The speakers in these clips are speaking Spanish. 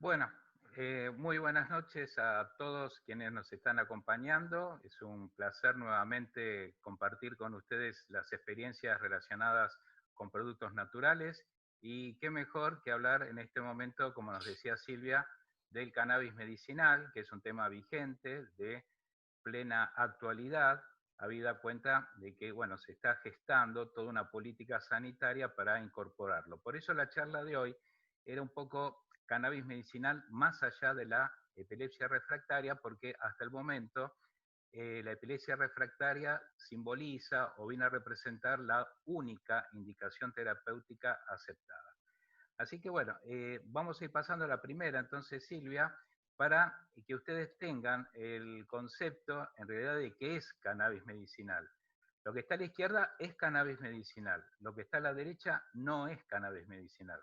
Bueno, muy buenas noches a todos quienes nos están acompañando. Es un placer nuevamente compartir con ustedes las experiencias relacionadas con productos naturales y qué mejor que hablar en este momento, como nos decía Silvia, del cannabis medicinal, que es un tema vigente, de plena actualidad, habida cuenta de que, bueno, se está gestando toda una política sanitaria para incorporarlo. Por eso la charla de hoy era un poco cannabis medicinal más allá de la epilepsia refractaria, porque hasta el momento la epilepsia refractaria simboliza o viene a representar la única indicación terapéutica aceptada. Así que bueno, vamos a ir pasando a la primera, entonces Silvia, para que ustedes tengan el concepto en realidad de qué es cannabis medicinal. Lo que está a la izquierda es cannabis medicinal, lo que está a la derecha no es cannabis medicinal.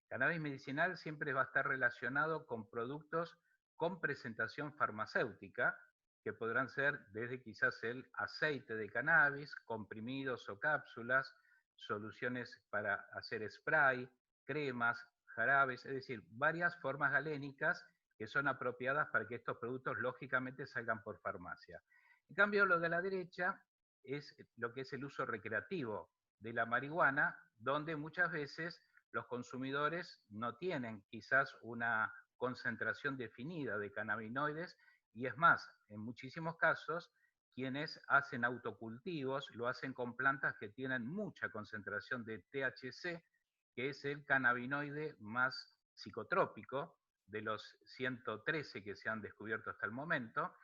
Cannabis medicinal siempre va a estar relacionado con productos con presentación farmacéutica, que podrán ser desde quizás el aceite de cannabis, comprimidos o cápsulas, soluciones para hacer spray, cremas, jarabes, es decir, varias formas galénicas que son apropiadas para que estos productos lógicamente salgan por farmacia. En cambio, lo de la derecha es lo que es el uso recreativo de la marihuana, donde muchas veces los consumidores no tienen quizás una concentración definida de cannabinoides y es más, en muchísimos casos, quienes hacen autocultivos lo hacen con plantas que tienen mucha concentración de THC, que es el cannabinoide más psicotrópico de los 113 que se han descubierto hasta el momento,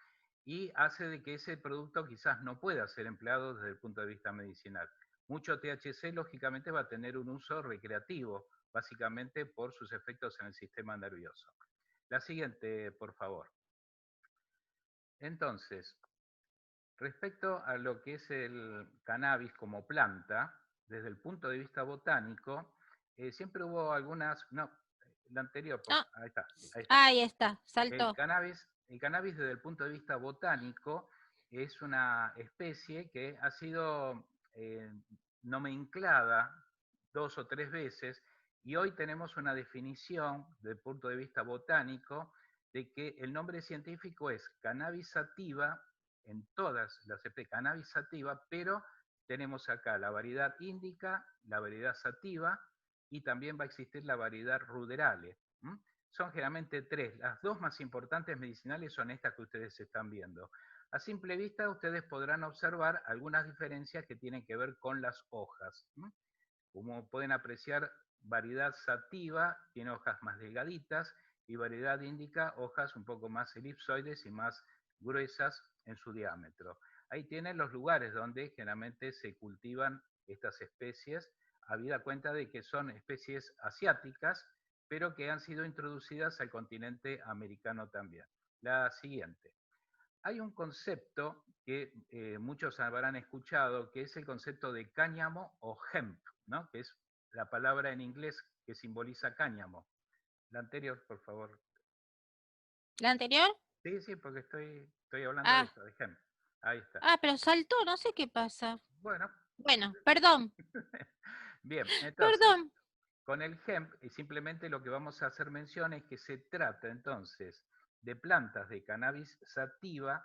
y hace de que ese producto quizás no pueda ser empleado desde el punto de vista medicinal. Mucho THC lógicamente va a tener un uso recreativo, básicamente por sus efectos en el sistema nervioso. La siguiente, por favor. Entonces, respecto a lo que es el cannabis como planta, desde el punto de vista botánico, siempre hubo algunas, no, la anterior, Ah, ahí está, ahí está. ahí está, saltó. El cannabis desde el punto de vista botánico es una especie que ha sido nomenclada 2 o 3 veces y hoy tenemos una definición desde el punto de vista botánico de que el nombre científico es Cannabis sativa en todas las especies, Cannabis sativa, pero tenemos acá la variedad índica, la variedad sativa y también va a existir la variedad ruderale. ¿M? Son generalmente tres. Las dos más importantes medicinales son estas que ustedes están viendo. A simple vista ustedes podrán observar algunas diferencias que tienen que ver con las hojas. Como pueden apreciar, variedad sativa tiene hojas más delgaditas y variedad índica hojas un poco más elipsoides y más gruesas en su diámetro. Ahí tienen los lugares donde generalmente se cultivan estas especies, habida cuenta de que son especies asiáticas, pero que han sido introducidas al continente americano también. La siguiente. Hay un concepto que muchos habrán escuchado, que es el concepto de cáñamo o hemp, ¿no? Que es la palabra en inglés que simboliza cáñamo. La anterior, por favor. ¿La anterior? Sí, sí, porque estoy hablando de Ah, eso, de hemp. Ahí está. pero saltó, no sé qué pasa. Bueno, Bueno, perdón, bien, entonces, perdón. con el hemp, y simplemente lo que vamos a hacer mención es que se trata entonces de plantas de cannabis sativa,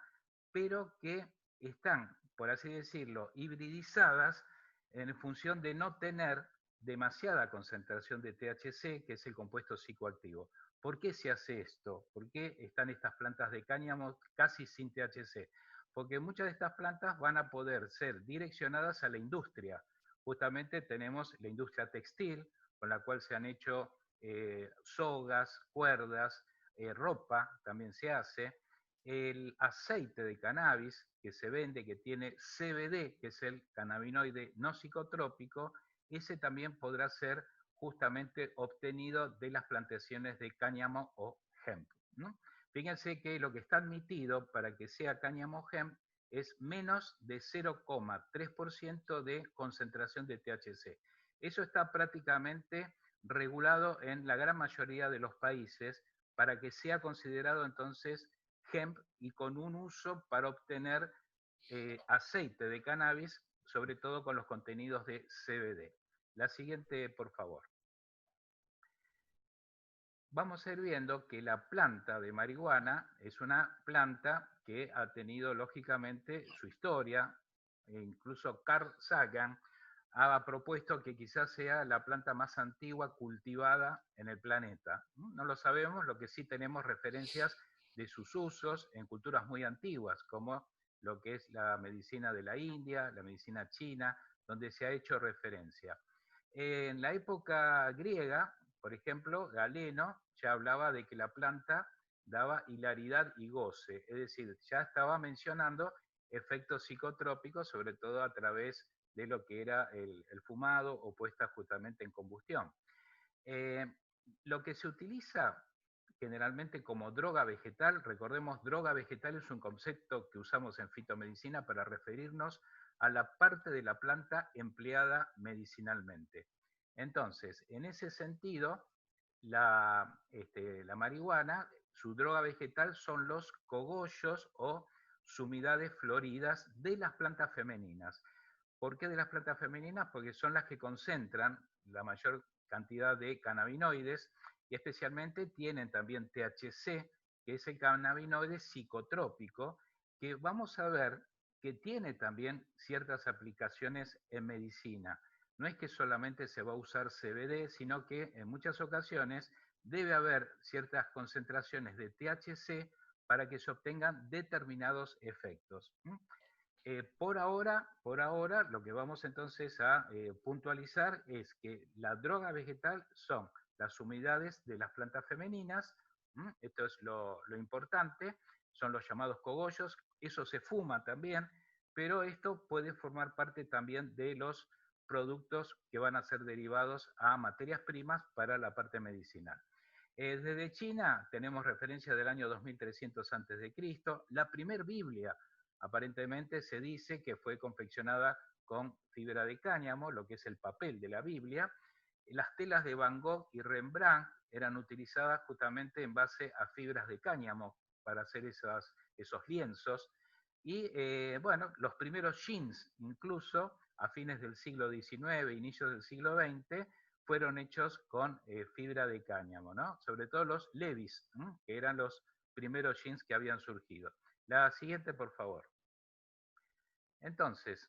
pero que están, por así decirlo, hibridizadas en función de no tener demasiada concentración de THC, que es el compuesto psicoactivo. ¿Por qué se hace esto? ¿Por qué están estas plantas de cáñamo casi sin THC? Porque muchas de estas plantas van a poder ser direccionadas a la industria. Justamente tenemos la industria textil, con la cual se han hecho sogas, cuerdas, ropa, también se hace. El aceite de cannabis que se vende, que tiene CBD, que es el cannabinoide no psicotrópico, ese también podrá ser justamente obtenido de las plantaciones de cáñamo o hemp, ¿no? Fíjense que lo que está admitido para que sea cáñamo hemp es menos de 0,3% de concentración de THC. Eso está prácticamente regulado en la gran mayoría de los países para que sea considerado entonces hemp y con un uso para obtener aceite de cannabis, sobre todo con los contenidos de CBD. La siguiente, por favor. vamos a ir viendo que la planta de marihuana es una planta que ha tenido lógicamente su historia, e incluso Carl Sagan ha propuesto que quizás sea la planta más antigua cultivada en el planeta. No lo sabemos, lo que sí tenemos referencias de sus usos en culturas muy antiguas, como lo que es la medicina de la India, la medicina china, donde se ha hecho referencia. En la época griega, por ejemplo, Galeno ya hablaba de que la planta daba hilaridad y goce, es decir, ya estaba mencionando efectos psicotrópicos, sobre todo a través de lo que era el fumado o puesta justamente en combustión. Eh, lo que se utiliza generalmente como droga vegetal, recordemos, droga vegetal es un concepto que usamos en fitomedicina para referirnos a la parte de la planta empleada medicinalmente. Entonces, en ese sentido, la marihuana, su droga vegetal son los cogollos o sumidades floridas de las plantas femeninas. ¿Por qué de las plantas femeninas? Porque son las que concentran la mayor cantidad de cannabinoides y especialmente tienen también THC, que es el cannabinoide psicotrópico, que vamos a ver que tiene también ciertas aplicaciones en medicina. No es que solamente se va a usar CBD, sino que en muchas ocasiones debe haber ciertas concentraciones de THC para que se obtengan determinados efectos. Por ahora, lo que vamos entonces a puntualizar es que la droga vegetal son las humedades de las plantas femeninas, esto es lo importante, son los llamados cogollos, eso se fuma también, pero esto puede formar parte también de los productos que van a ser derivados a materias primas para la parte medicinal. Desde China tenemos referencia del año 2300 a.C., la primer Biblia aparentemente se dice que fue confeccionada con fibra de cáñamo, lo que es el papel de la Biblia. Las telas de Van Gogh y Rembrandt eran utilizadas justamente en base a fibras de cáñamo para hacer esos lienzos. Y bueno, los primeros jeans, incluso a fines del siglo XIX, inicios del siglo XX, fueron hechos con fibra de cáñamo, ¿no? Sobre todo los Levi's, que eran los primeros jeans que habían surgido. La siguiente, por favor. Entonces,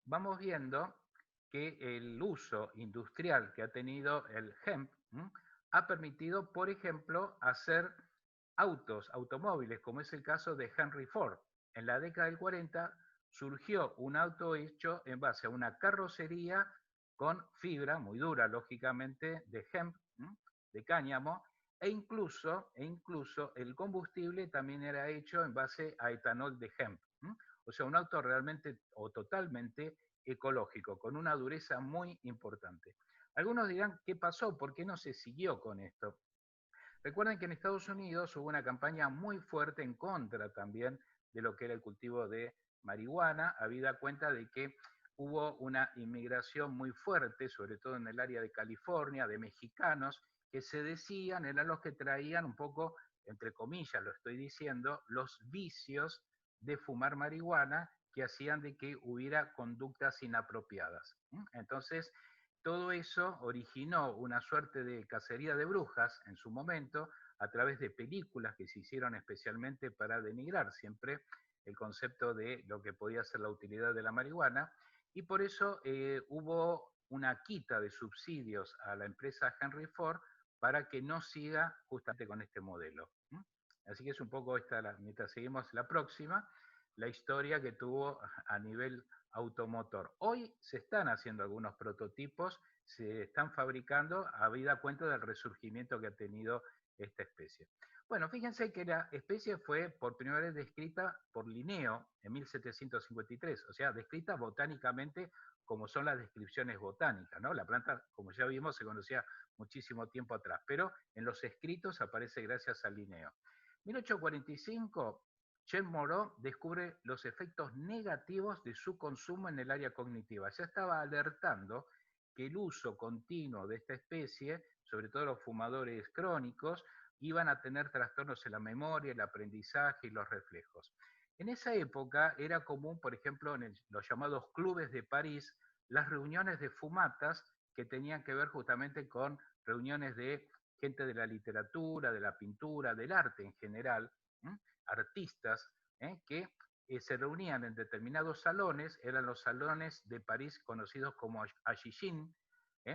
vamos viendo que el uso industrial que ha tenido el hemp ha permitido, por ejemplo, hacer automóviles, como es el caso de Henry Ford. En la década del 40 surgió un auto hecho en base a una carrocería con fibra, muy dura, lógicamente, de hemp, de cáñamo, e incluso el combustible también era hecho en base a etanol de hemp. O sea, un auto realmente o totalmente ecológico, con una dureza muy importante. Algunos dirán, ¿qué pasó? ¿Por qué no se siguió con esto? Recuerden que en Estados Unidos hubo una campaña muy fuerte en contra también de lo que era el cultivo de marihuana, habida cuenta de que hubo una inmigración muy fuerte, sobre todo en el área de California, de mexicanos, que se decían, eran los que traían un poco, entre comillas lo estoy diciendo, los vicios de fumar marihuana que hacían de que hubiera conductas inapropiadas. Entonces, todo eso originó una suerte de cacería de brujas en su momento a través de películas que se hicieron especialmente para denigrar siempre el concepto de lo que podía ser la utilidad de la marihuana, y por eso hubo una quita de subsidios a la empresa Henry Ford para que no siga justamente con este modelo. Así que es un poco mientras seguimos la próxima, la historia que tuvo a nivel automotor. Hoy se están haciendo algunos prototipos, se están fabricando habida cuenta del resurgimiento que ha tenido esta especie. Bueno, fíjense que la especie fue por primera vez descrita por Linneo en 1753, o sea, descrita botánicamente como son las descripciones botánicas, ¿no? La planta, como ya vimos, se conocía muchísimo tiempo atrás, pero en los escritos aparece gracias a Linneo. 1845, Chen Moreau descubre los efectos negativos de su consumo en el área cognitiva. Ya estaba alertando que el uso continuo de esta especie, sobre todo los fumadores crónicos, iban a tener trastornos en la memoria, el aprendizaje y los reflejos. En esa época era común, por ejemplo, en los llamados clubes de París, las reuniones de fumatas que tenían que ver justamente con reuniones de gente de la literatura, de la pintura, del arte en general, artistas, que se reunían en determinados salones, eran los salones de París conocidos como Agigin,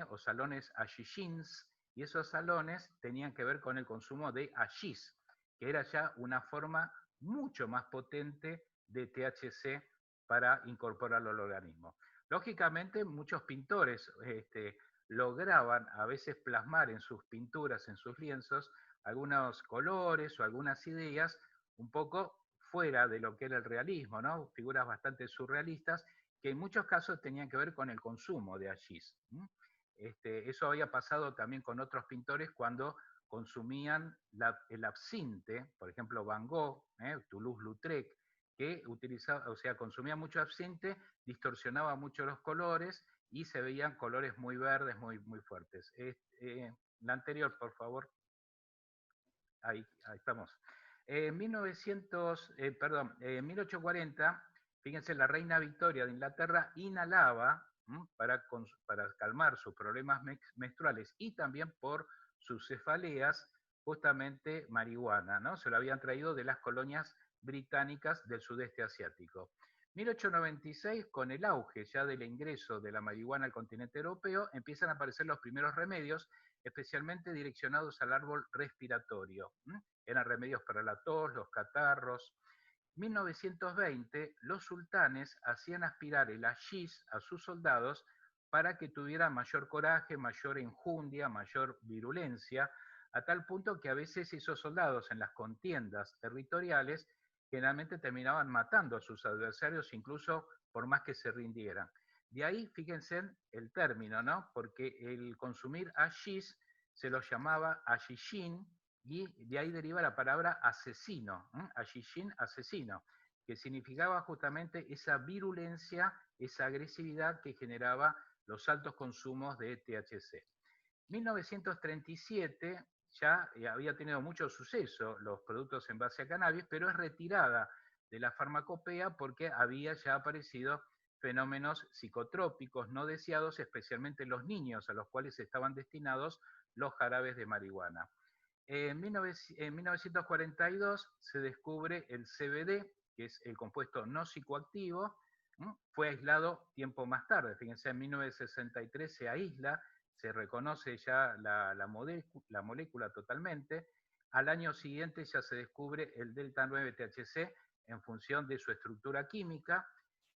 o salones Agigins, y esos salones tenían que ver con el consumo de hachís, que era ya una forma mucho más potente de THC para incorporarlo al organismo. Lógicamente, muchos pintores lograban a veces plasmar en sus pinturas, en sus lienzos, algunos colores o algunas ideas un poco fuera de lo que era el realismo, ¿no? Figuras bastante surrealistas que en muchos casos tenían que ver con el consumo de hachís. Eso había pasado también con otros pintores cuando consumían el absinte, por ejemplo Van Gogh, Toulouse-Lautrec, que utilizaba, o sea, consumía mucho absinte, distorsionaba mucho los colores y se veían colores muy verdes, muy fuertes. La anterior, por favor. Ahí estamos. En 1840, fíjense, la reina Victoria de Inglaterra inhalaba para calmar sus problemas menstruales y también por sus cefaleas, justamente marihuana, ¿no? Se lo habían traído de las colonias británicas del sudeste asiático. 1896, con el auge ya del ingreso de la marihuana al continente europeo, empiezan a aparecer los primeros remedios, especialmente direccionados al árbol respiratorio. Eran remedios para la tos, los catarros. 1920, los sultanes hacían aspirar el hachís a sus soldados para que tuvieran mayor coraje, mayor enjundia, mayor virulencia, a tal punto que a veces esos soldados en las contiendas territoriales generalmente terminaban matando a sus adversarios incluso por más que se rindieran. De ahí, fíjense el término, ¿no? Porque el consumir hachís se lo llamaba hachishín y de ahí deriva la palabra asesino, hachishín, asesino, que significaba justamente esa virulencia, esa agresividad que generaba los altos consumos de THC. 1937 ya había tenido mucho suceso los productos en base a cannabis, pero es retirada de la farmacopea porque había ya aparecido fenómenos psicotrópicos no deseados, especialmente en los niños a los cuales estaban destinados los jarabes de marihuana. En 1942 se descubre el CBD, que es el compuesto no psicoactivo, fue aislado tiempo más tarde, fíjense, en 1963 se aísla, se reconoce ya la molécula totalmente, al año siguiente ya se descubre el delta 9 THC en función de su estructura química,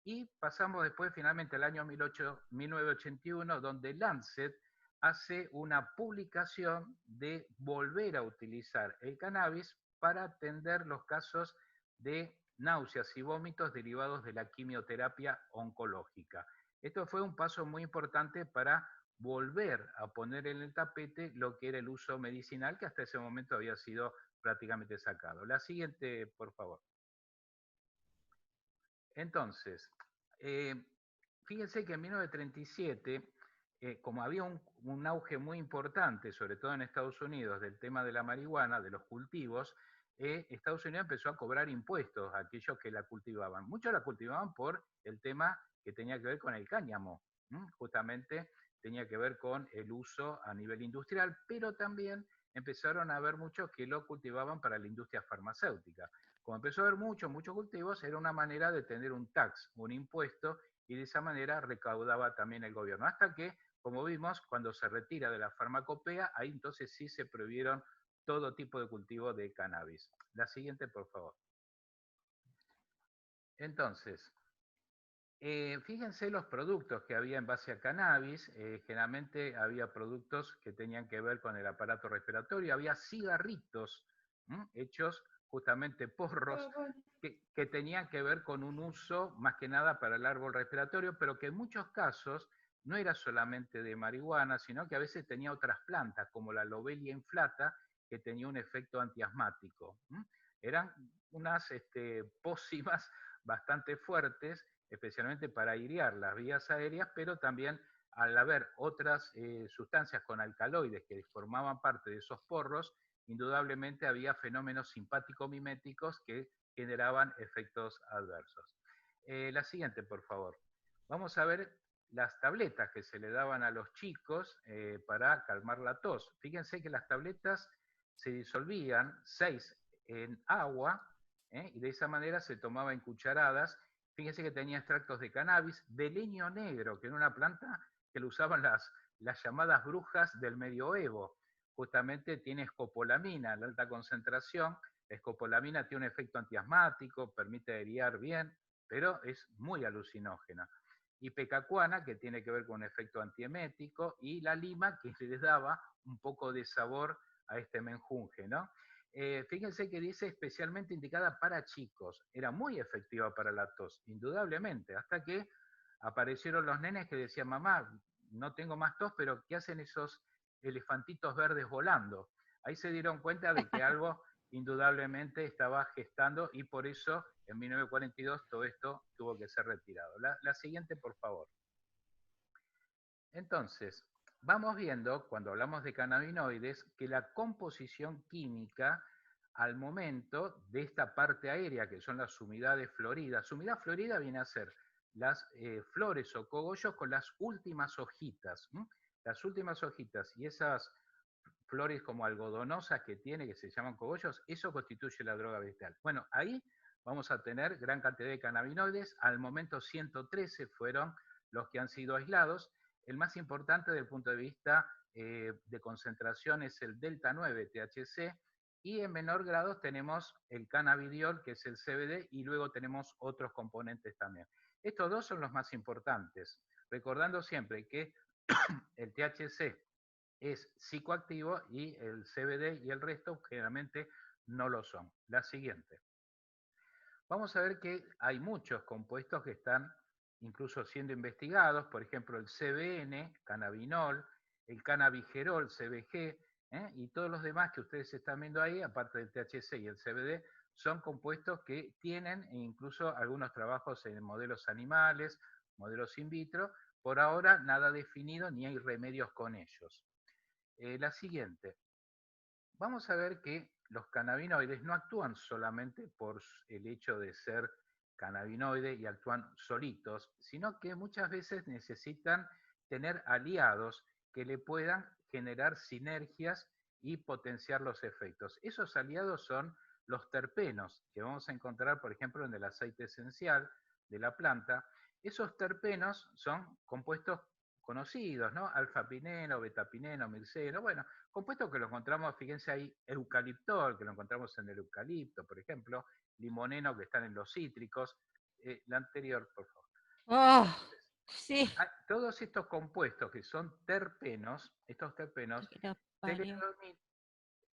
y pasamos después finalmente al año 1981, donde Lancet hace una publicación de volver a utilizar el cannabis para atender los casos de náuseas y vómitos derivados de la quimioterapia oncológica. Esto fue un paso muy importante para volver a poner en el tapete lo que era el uso medicinal que hasta ese momento había sido prácticamente sacado. La siguiente, por favor. Entonces, fíjense que en 1937, como había un auge muy importante, sobre todo en Estados Unidos, del tema de la marihuana, de los cultivos, Estados Unidos empezó a cobrar impuestos a aquellos que la cultivaban. Muchos la cultivaban por el tema que tenía que ver con el cáñamo, justamente tenía que ver con el uso a nivel industrial, pero también empezaron a haber muchos que lo cultivaban para la industria farmacéutica. Como empezó a haber muchos cultivos, era una manera de tener un tax, un impuesto, y de esa manera recaudaba también el gobierno. Hasta que, como vimos, cuando se retira de la farmacopea, ahí entonces sí se prohibieron todo tipo de cultivo de cannabis. La siguiente, por favor. Entonces, fíjense los productos que había en base a cannabis. Generalmente había productos que tenían que ver con el aparato respiratorio. Había cigarritos hechos justamente porros que tenían que ver con un uso más que nada para el árbol respiratorio, pero que en muchos casos no era solamente de marihuana, sino que a veces tenía otras plantas, como la lobelia inflata, que tenía un efecto antiasmático. Eran unas pócimas bastante fuertes, especialmente para airear las vías aéreas, pero también al haber otras sustancias con alcaloides que formaban parte de esos porros, indudablemente había fenómenos simpático-miméticos que generaban efectos adversos. La siguiente, por favor. Vamos a ver las tabletas que se le daban a los chicos para calmar la tos. Fíjense que las tabletas se disolvían 6 en agua y de esa manera se tomaba en cucharadas. Fíjense que tenía extractos de cannabis, de leño negro, que era una planta que lo usaban las llamadas brujas del medioevo. Justamente tiene escopolamina, la alta concentración. La escopolamina tiene un efecto antiasmático, permite airear bien, pero es muy alucinógena. Ipecacuana, que tiene que ver con un efecto antiemético, y la lima, que les daba un poco de sabor a este menjunje, ¿no? Fíjense que dice especialmente indicada para chicos. Era muy efectiva para la tos, indudablemente, hasta que aparecieron los nenes que decían, mamá, no tengo más tos, pero ¿qué hacen esos elefantitos verdes volando? Ahí se dieron cuenta de que algo indudablemente estaba gestando y por eso en 1942 todo esto tuvo que ser retirado. La siguiente, por favor. Entonces, vamos viendo, cuando hablamos de cannabinoides, que la composición química al momento de esta parte aérea, que son las humidades floridas, humedad florida viene a ser las flores o cogollos con las últimas hojitas. Las últimas hojitas y esas flores como algodonosas que tiene, que se llaman cogollos, eso constituye la droga vegetal. Bueno, ahí vamos a tener gran cantidad de cannabinoides. Al momento 113 fueron los que han sido aislados. El más importante desde el punto de vista de concentración es el delta 9 THC y en menor grado tenemos el cannabidiol, que es el CBD, y luego tenemos otros componentes también. Estos dos son los más importantes, recordando siempre que el THC es psicoactivo y el CBD y el resto generalmente no lo son. La siguiente. Vamos a ver que hay muchos compuestos que están incluso siendo investigados, por ejemplo el CBN, cannabinol, el cannabigerol, CBG, y todos los demás que ustedes están viendo ahí, aparte del THC y el CBD, son compuestos que tienen incluso algunos trabajos en modelos animales, modelos in vitro. Por ahora nada definido ni hay remedios con ellos. La siguiente. Vamos a ver que los cannabinoides no actúan solamente por el hecho de ser cannabinoide y actúan solitos, sino que muchas veces necesitan tener aliados que le puedan generar sinergias y potenciar los efectos. Esos aliados son los terpenos, que vamos a encontrar, por ejemplo, en el aceite esencial de la planta. Esos terpenos son compuestos conocidos, ¿no? Alfa-pineno, beta-pineno, mirceno, bueno, compuestos que lo encontramos, fíjense ahí, eucaliptol, que lo encontramos en el eucalipto, por ejemplo, limoneno, que están en los cítricos. La anterior, por favor. Oh, Entonces, sí. todos estos compuestos que son terpenos, estos terpenos, Que lo se les, parió.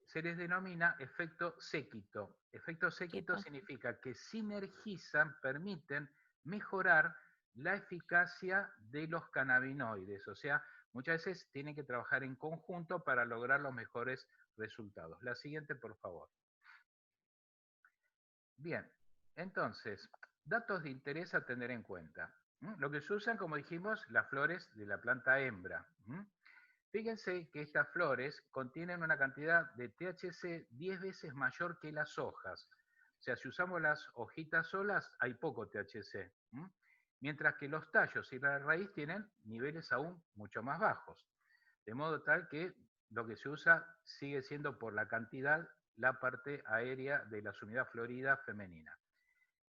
se les denomina efecto séquito. Efecto ¿Qué séquito pasa? significa que sinergizan, permiten mejorar la eficacia de los cannabinoides. O sea, muchas veces tienen que trabajar en conjunto para lograr los mejores resultados. La siguiente, por favor. Bien, entonces, datos de interés a tener en cuenta. Lo que se usan, como dijimos, las flores de la planta hembra. Fíjense que estas flores contienen una cantidad de THC 10 veces mayor que las hojas. O sea, si usamos las hojitas solas, hay poco THC. Mientras que los tallos y la raíz tienen niveles aún mucho más bajos. De modo tal que lo que se usa sigue siendo por la cantidad la parte aérea de la unidad florida femenina.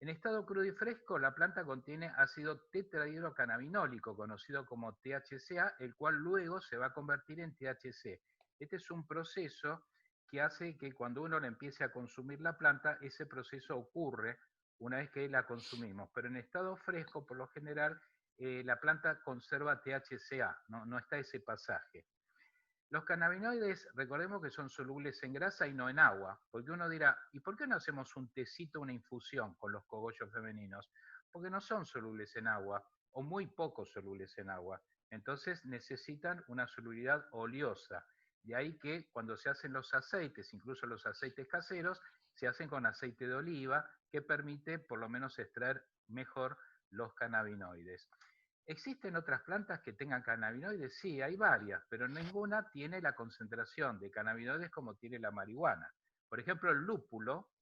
En estado crudo y fresco, la planta contiene ácido tetrahidrocannabinólico, conocido como THCA, el cual luego se va a convertir en THC. Este es un proceso que hace que cuando uno le empiece a consumir la planta, ese proceso ocurre una vez que la consumimos. Pero en estado fresco, por lo general, la planta conserva THCA, no está ese pasaje. Los cannabinoides, recordemos que son solubles en grasa y no en agua, porque uno dirá, ¿y por qué no hacemos un tecito, una infusión con los cogollos femeninos? Porque no son solubles en agua, o muy poco solubles en agua. Entonces necesitan una solubilidad oleosa. De ahí que cuando se hacen los aceites, incluso los aceites caseros, se hacen con aceite de oliva, que permite por lo menos extraer mejor los cannabinoides. ¿Existen otras plantas que tengan cannabinoides? Sí, hay varias, pero ninguna tiene la concentración de cannabinoides como tiene la marihuana. Por ejemplo, el lúpulo,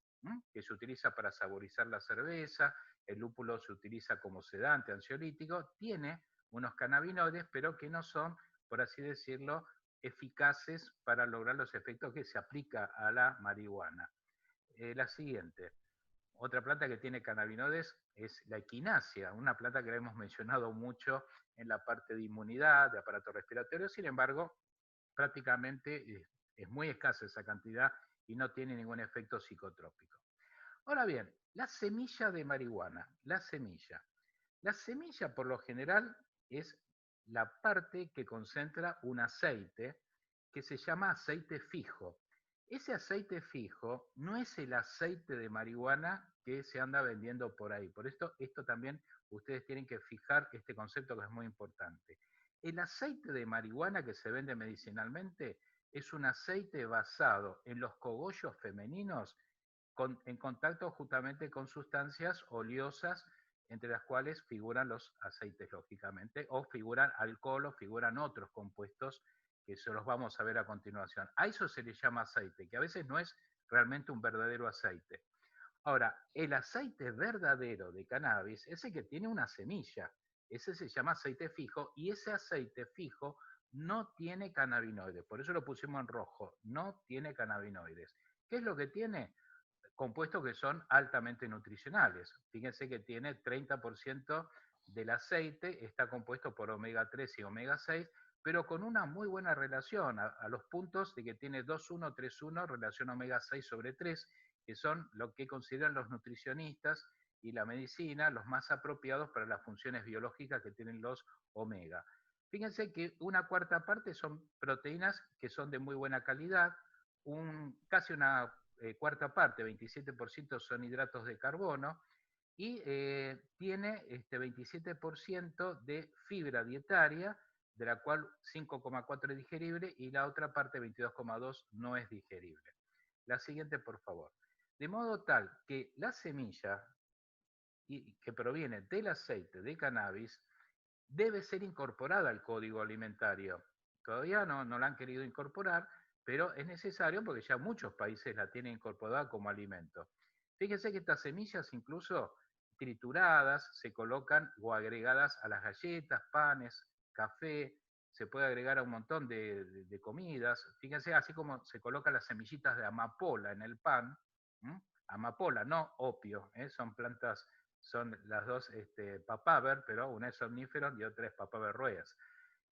que se utiliza para saborizar la cerveza, el lúpulo se utiliza como sedante, ansiolítico, tiene unos cannabinoides, pero que no son, por así decirlo, eficaces para lograr los efectos que se aplica a la marihuana. La siguiente. Otra planta que tiene cannabinoides es la equinacia, una planta que la hemos mencionado mucho en la parte de inmunidad, de aparato respiratorio, sin embargo, prácticamente es muy escasa esa cantidad y no tiene ningún efecto psicotrópico. Ahora bien, la semilla de marihuana, la semilla. La semilla por lo general es la parte que concentra un aceite que se llama aceite fijo. Ese aceite fijo no es el aceite de marihuana que se anda vendiendo por ahí. Por esto también ustedes tienen que fijar este concepto que es muy importante. El aceite de marihuana que se vende medicinalmente es un aceite basado en los cogollos femeninos en contacto justamente con sustancias oleosas, entre las cuales figuran los aceites, lógicamente, o figuran alcohol o figuran otros compuestos que se los vamos a ver a continuación. A eso se le llama aceite, que a veces no es realmente un verdadero aceite. Ahora, el aceite verdadero de cannabis es el que tiene una semilla. Ese se llama aceite fijo y ese aceite fijo no tiene cannabinoides. Por eso lo pusimos en rojo. No tiene cannabinoides. ¿Qué es lo que tiene? Compuestos que son altamente nutricionales. Fíjense que tiene 30% del aceite, está compuesto por omega 3 y omega 6, pero con una muy buena relación, a los puntos de que tiene 2,1,3,1 relación omega 6 sobre 3, que son lo que consideran los nutricionistas y la medicina los más apropiados para las funciones biológicas que tienen los omega. Fíjense que una cuarta parte son proteínas que son de muy buena calidad, casi una cuarta parte, 27% son hidratos de carbono, y tiene 27% de fibra dietaria, de la cual 5,4 es digerible y la otra parte, 22,2, no es digerible. La siguiente, por favor. De modo tal que la semilla que proviene del aceite de cannabis debe ser incorporada al código alimentario. Todavía no la han querido incorporar, pero es necesario porque ya muchos países la tienen incorporada como alimento. Fíjense que estas semillas incluso trituradas se colocan o agregadas a las galletas, panes, café, se puede agregar a un montón de comidas. Fíjense, así como se colocan las semillitas de amapola en el pan, ¿m? Amapola, no opio, son plantas, son las dos papaver, pero una es omnífero y otra es papaver ruedas.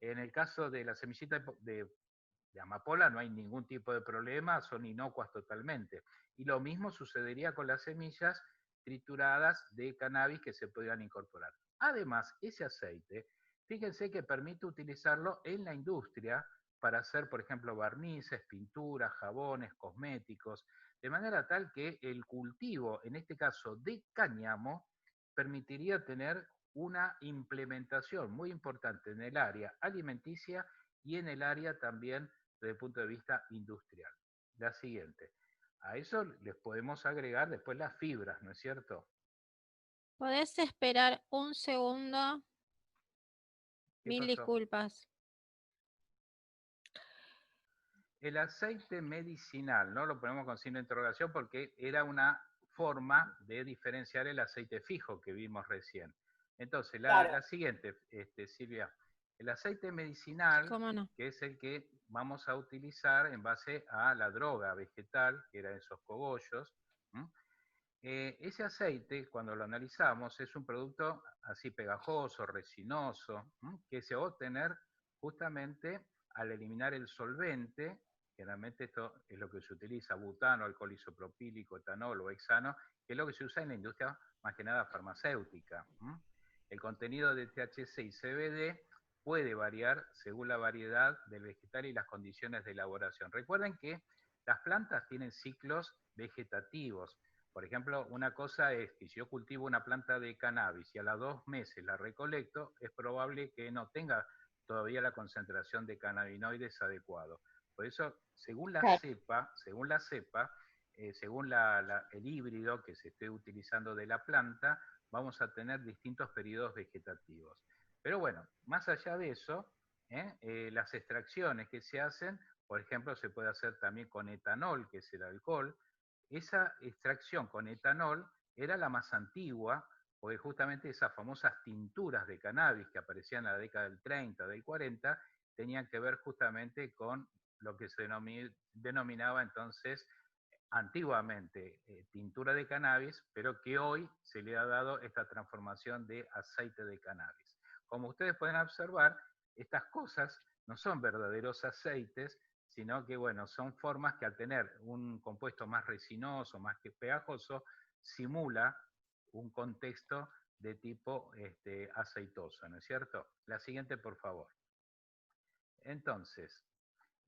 En el caso de la semillita de amapola no hay ningún tipo de problema, son inocuas totalmente. Y lo mismo sucedería con las semillas trituradas de cannabis que se podrían incorporar. Además, ese aceite, fíjense que permite utilizarlo en la industria para hacer, por ejemplo, barnices, pinturas, jabones, cosméticos, de manera tal que el cultivo, en este caso de cáñamo, permitiría tener una implementación muy importante en el área alimenticia y en el área también desde el punto de vista industrial. La siguiente. A eso les podemos agregar después las fibras, ¿no es cierto? ¿Podés esperar un segundo? ¿Qué Mil pasó? disculpas. El aceite medicinal, ¿no? Lo ponemos con signo de interrogación porque era una forma de diferenciar el aceite fijo que vimos recién. Entonces, la siguiente, Silvia, el aceite medicinal, ¿Cómo no? que es el que vamos a utilizar en base a la droga vegetal, que eran esos cogollos. Ese aceite, cuando lo analizamos, es un producto así pegajoso, resinoso, que se va a obtener justamente al eliminar el solvente. Generalmente esto es lo que se utiliza: butano, alcohol isopropílico, etanol o hexano, que es lo que se usa en la industria más que nada farmacéutica. El contenido de THC y CBD puede variar según la variedad del vegetal y las condiciones de elaboración. Recuerden que las plantas tienen ciclos vegetativos. Por ejemplo, una cosa es que si yo cultivo una planta de cannabis y a los 2 meses la recolecto, es probable que no tenga todavía la concentración de cannabinoides adecuado. Por eso, según la cepa, según el híbrido que se esté utilizando de la planta, vamos a tener distintos periodos vegetativos. Pero bueno, más allá de eso, las extracciones que se hacen, por ejemplo, se puede hacer también con etanol, que es el alcohol. Esa extracción con etanol era la más antigua, porque justamente esas famosas tinturas de cannabis que aparecían en la década del 30, del 40, tenían que ver justamente con lo que se denominaba entonces antiguamente tintura de cannabis, pero que hoy se le ha dado esta transformación de aceite de cannabis. Como ustedes pueden observar, estas cosas no son verdaderos aceites, sino que bueno, son formas que al tener un compuesto más resinoso, más que pegajoso, simula un contexto de tipo aceitoso, ¿no es cierto? La siguiente, por favor. Entonces,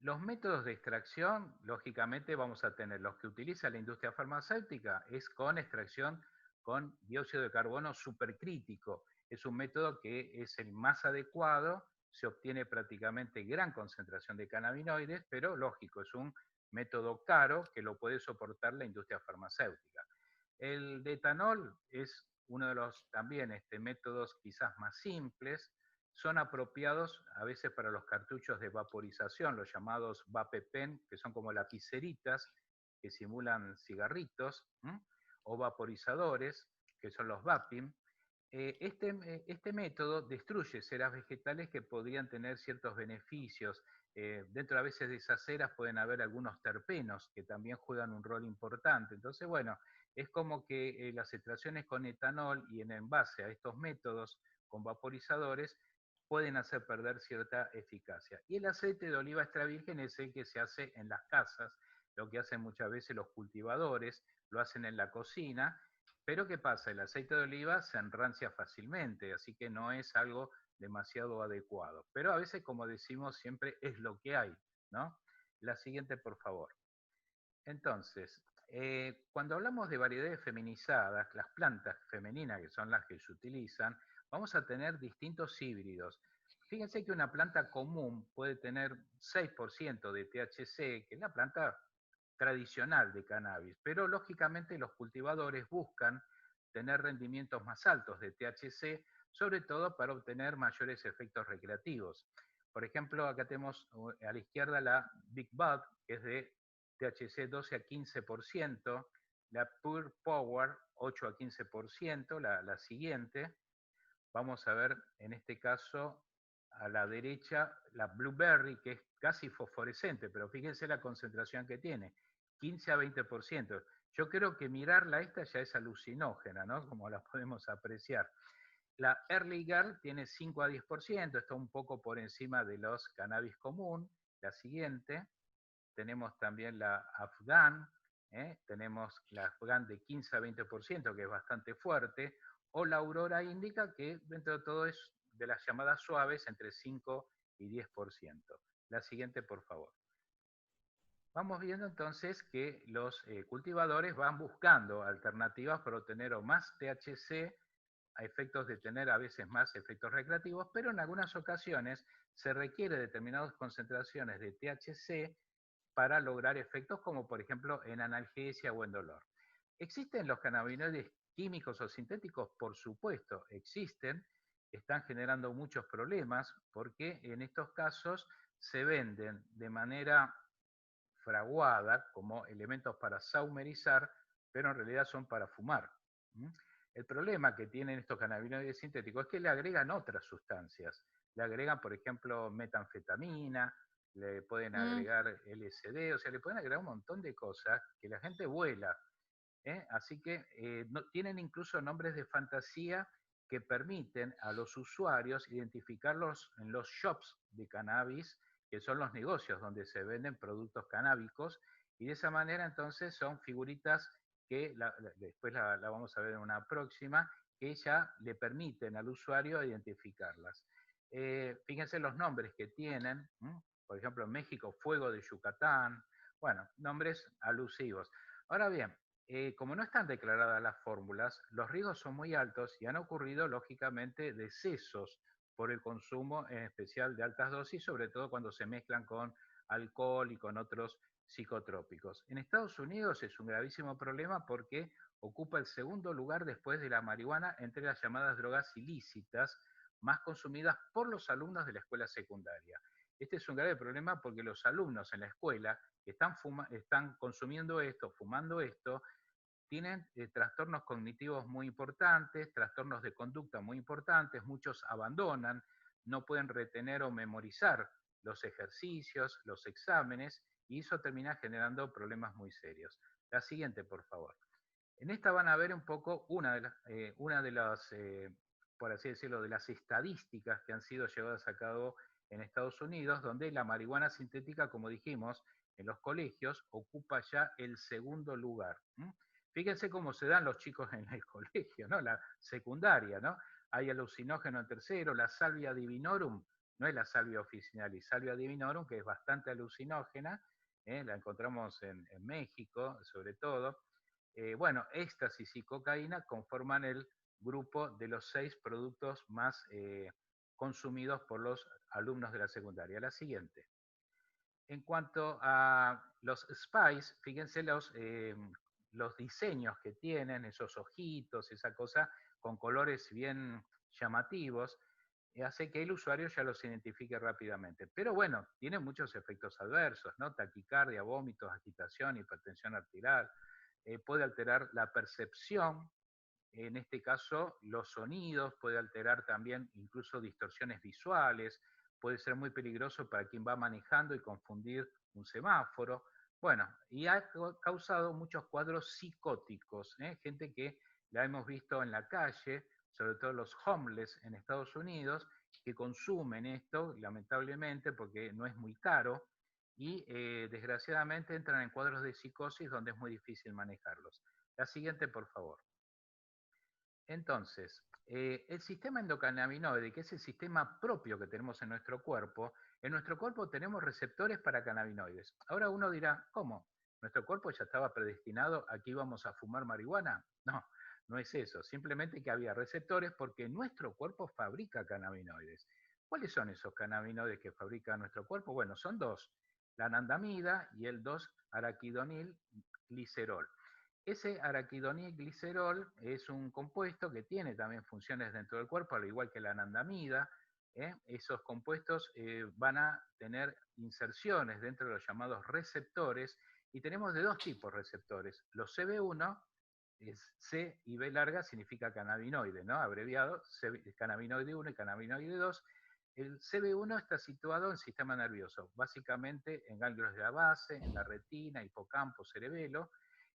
los métodos de extracción, lógicamente vamos a tener los que utiliza la industria farmacéutica, es con extracción con dióxido de carbono supercrítico. Es un método que es el más adecuado, se obtiene prácticamente gran concentración de cannabinoides, pero lógico, es un método caro que lo puede soportar la industria farmacéutica. El de etanol es uno de los también métodos quizás más simples, son apropiados a veces para los cartuchos de vaporización, los llamados vapepen, que son como lapiceritas que simulan cigarritos, ¿m? O vaporizadores, que son los vaping. Este método destruye ceras vegetales que podrían tener ciertos beneficios. Dentro a veces de esas ceras pueden haber algunos terpenos que también juegan un rol importante. Entonces, bueno, es como que las extracciones con etanol y en base a estos métodos con vaporizadores pueden hacer perder cierta eficacia. Y el aceite de oliva extra virgen es el que se hace en las casas, lo que hacen muchas veces los cultivadores, lo hacen en la cocina, pero ¿qué pasa? El aceite de oliva se enrancia fácilmente, así que no es algo demasiado adecuado. Pero a veces, como decimos, siempre es lo que hay, ¿no? La siguiente, por favor. Entonces, cuando hablamos de variedades feminizadas, las plantas femeninas, que son las que se utilizan, vamos a tener distintos híbridos. Fíjense que una planta común puede tener 6% de THC, que es la planta tradicional de cannabis, pero lógicamente los cultivadores buscan tener rendimientos más altos de THC, sobre todo para obtener mayores efectos recreativos. Por ejemplo, acá tenemos a la izquierda la Big Bud, que es de THC 12 a 15%, la Pure Power 8 a 15%, la siguiente. Vamos a ver en este caso a la derecha la Blueberry, que es casi fosforescente, pero fíjense la concentración que tiene, 15 a 20%. Yo creo que mirarla esta ya es alucinógena, ¿no? Como la podemos apreciar. La Early Girl tiene 5 a 10%, está un poco por encima de los cannabis común. La siguiente, tenemos también la Afghan, tenemos la Afghan de 15 a 20%, que es bastante fuerte, o la Aurora Índica, que dentro de todo es de las llamadas suaves, entre 5 y 10%. La siguiente, por favor. Vamos viendo entonces que los cultivadores van buscando alternativas para obtener o más THC a efectos de tener a veces más efectos recreativos, pero en algunas ocasiones se requiere determinadas concentraciones de THC para lograr efectos como por ejemplo en analgesia o en dolor. ¿Existen los cannabinoides químicos o sintéticos? Por supuesto, existen, están generando muchos problemas porque en estos casos se venden de manera fraguada como elementos para saumerizar, pero en realidad son para fumar. ¿Mm? El problema que tienen estos cannabinoides sintéticos es que le agregan otras sustancias. Le agregan, por ejemplo, metanfetamina, le pueden Mm, agregar LSD, o sea, le pueden agregar un montón de cosas que la gente vuela. Así que no, tienen incluso nombres de fantasía que permiten a los usuarios identificarlos en los shops de cannabis, que son los negocios donde se venden productos canábicos, y de esa manera entonces son figuritas que después la vamos a ver en una próxima, que ya le permiten al usuario identificarlas. Fíjense los nombres que tienen, por ejemplo en México, Fuego de Yucatán, bueno, nombres alusivos. Ahora bien, como no están declaradas las fórmulas, los riesgos son muy altos y han ocurrido, lógicamente, decesos por el consumo, en especial de altas dosis, sobre todo cuando se mezclan con alcohol y con otros psicotrópicos. En Estados Unidos es un gravísimo problema porque ocupa el segundo lugar después de la marihuana entre las llamadas drogas ilícitas más consumidas por los alumnos de la escuela secundaria. Este es un grave problema porque los alumnos en la escuela están consumiendo esto, fumando esto, tienen trastornos cognitivos muy importantes, trastornos de conducta muy importantes, muchos abandonan, no pueden retener o memorizar los ejercicios, los exámenes, y eso termina generando problemas muy serios. La siguiente, por favor. En esta van a ver un poco una de las por así decirlo, de las estadísticas que han sido llevadas a cabo en Estados Unidos, donde la marihuana sintética, como dijimos, en los colegios ocupa ya el segundo lugar. Fíjense cómo se dan los chicos en el colegio, ¿no? La secundaria, ¿no? Hay alucinógeno en tercero, la salvia divinorum, no es la salvia officinalis, salvia divinorum, que es bastante alucinógena, la encontramos en México, sobre todo. Bueno, éxtasis y cocaína conforman el grupo de los 6 productos más consumidos por los alumnos de la secundaria. La siguiente. En cuanto a los spice, fíjense los diseños que tienen, esos ojitos, esa cosa con colores bien llamativos, hace que el usuario ya los identifique rápidamente. Pero bueno, tiene muchos efectos adversos, ¿no? Taquicardia, vómitos, agitación, hipertensión arterial, puede alterar la percepción, en este caso los sonidos, puede alterar también incluso distorsiones visuales, puede ser muy peligroso para quien va manejando y confundir un semáforo. Bueno, y ha causado muchos cuadros psicóticos, gente que la hemos visto en la calle, sobre todo los homeless en Estados Unidos, que consumen esto, lamentablemente, porque no es muy caro, y desgraciadamente entran en cuadros de psicosis donde es muy difícil manejarlos. La siguiente, por favor. Entonces, el sistema endocannabinoide, que es el sistema propio que tenemos en nuestro cuerpo tenemos receptores para cannabinoides. Ahora uno dirá, ¿cómo? ¿Nuestro cuerpo ya estaba predestinado a que íbamos a fumar marihuana? No, no es eso. Simplemente que había receptores porque nuestro cuerpo fabrica cannabinoides. ¿Cuáles son esos cannabinoides que fabrica nuestro cuerpo? Bueno, son dos, la anandamida y el 2-araquidonil glicerol. Ese araquidonilglicerol es un compuesto que tiene también funciones dentro del cuerpo, al igual que la anandamida. Esos compuestos van a tener inserciones dentro de los llamados receptores, y tenemos de dos tipos receptores. Los CB1, es C y B larga significa cannabinoide, ¿no? Abreviado, cannabinoide 1 y cannabinoide 2. El CB1 está situado en el sistema nervioso, básicamente en ganglios de la base, en la retina, hipocampo, cerebelo,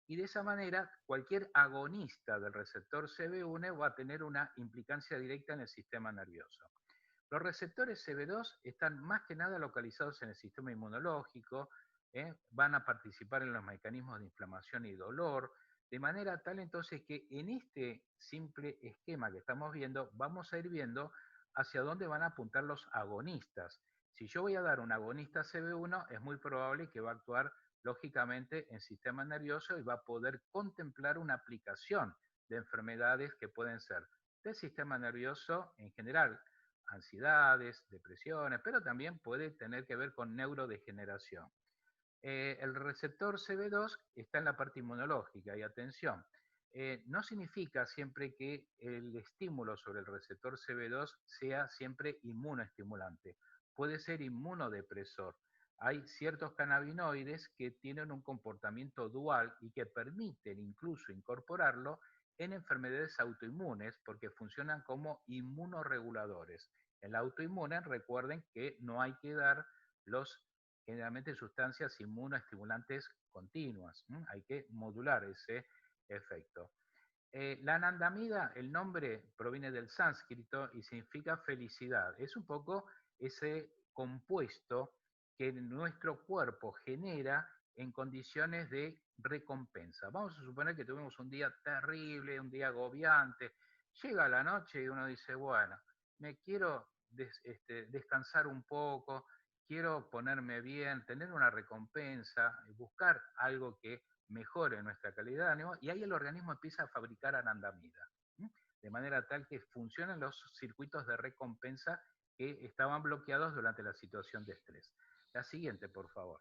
y de esa manera cualquier agonista del receptor CB1 va a tener una implicancia directa en el sistema nervioso. Los receptores CB2 están más que nada localizados en el sistema inmunológico, van a participar en los mecanismos de inflamación y dolor, de manera tal entonces que en este simple esquema que estamos viendo, vamos a ir viendo hacia dónde van a apuntar los agonistas. Si yo voy a dar un agonista CB1, es muy probable que va a actuar lógicamente en sistema nervioso y va a poder contemplar una aplicación de enfermedades que pueden ser del sistema nervioso en general, ansiedades, depresiones, pero también puede tener que ver con neurodegeneración. El receptor CB2 está en la parte inmunológica y atención, no significa siempre que el estímulo sobre el receptor CB2 sea siempre inmunoestimulante, puede ser inmunodepresor. Hay ciertos cannabinoides que tienen un comportamiento dual y que permiten incluso incorporarlo en enfermedades autoinmunes porque funcionan como inmunoreguladores. En la autoinmune recuerden que no hay que dar los generalmente sustancias inmunoestimulantes continuas. Hay que modular ese efecto. La anandamida, el nombre proviene del sánscrito y significa felicidad. Es un poco ese compuesto que nuestro cuerpo genera en condiciones de recompensa. Vamos a suponer que tuvimos un día terrible, un día agobiante. Llega la noche y uno dice, bueno, me quiero descansar un poco, quiero ponerme bien, tener una recompensa, buscar algo que mejore nuestra calidad de ánimo, y ahí el organismo empieza a fabricar anandamida, de manera tal que funcionan los circuitos de recompensa que estaban bloqueados durante la situación de estrés. La siguiente, por favor.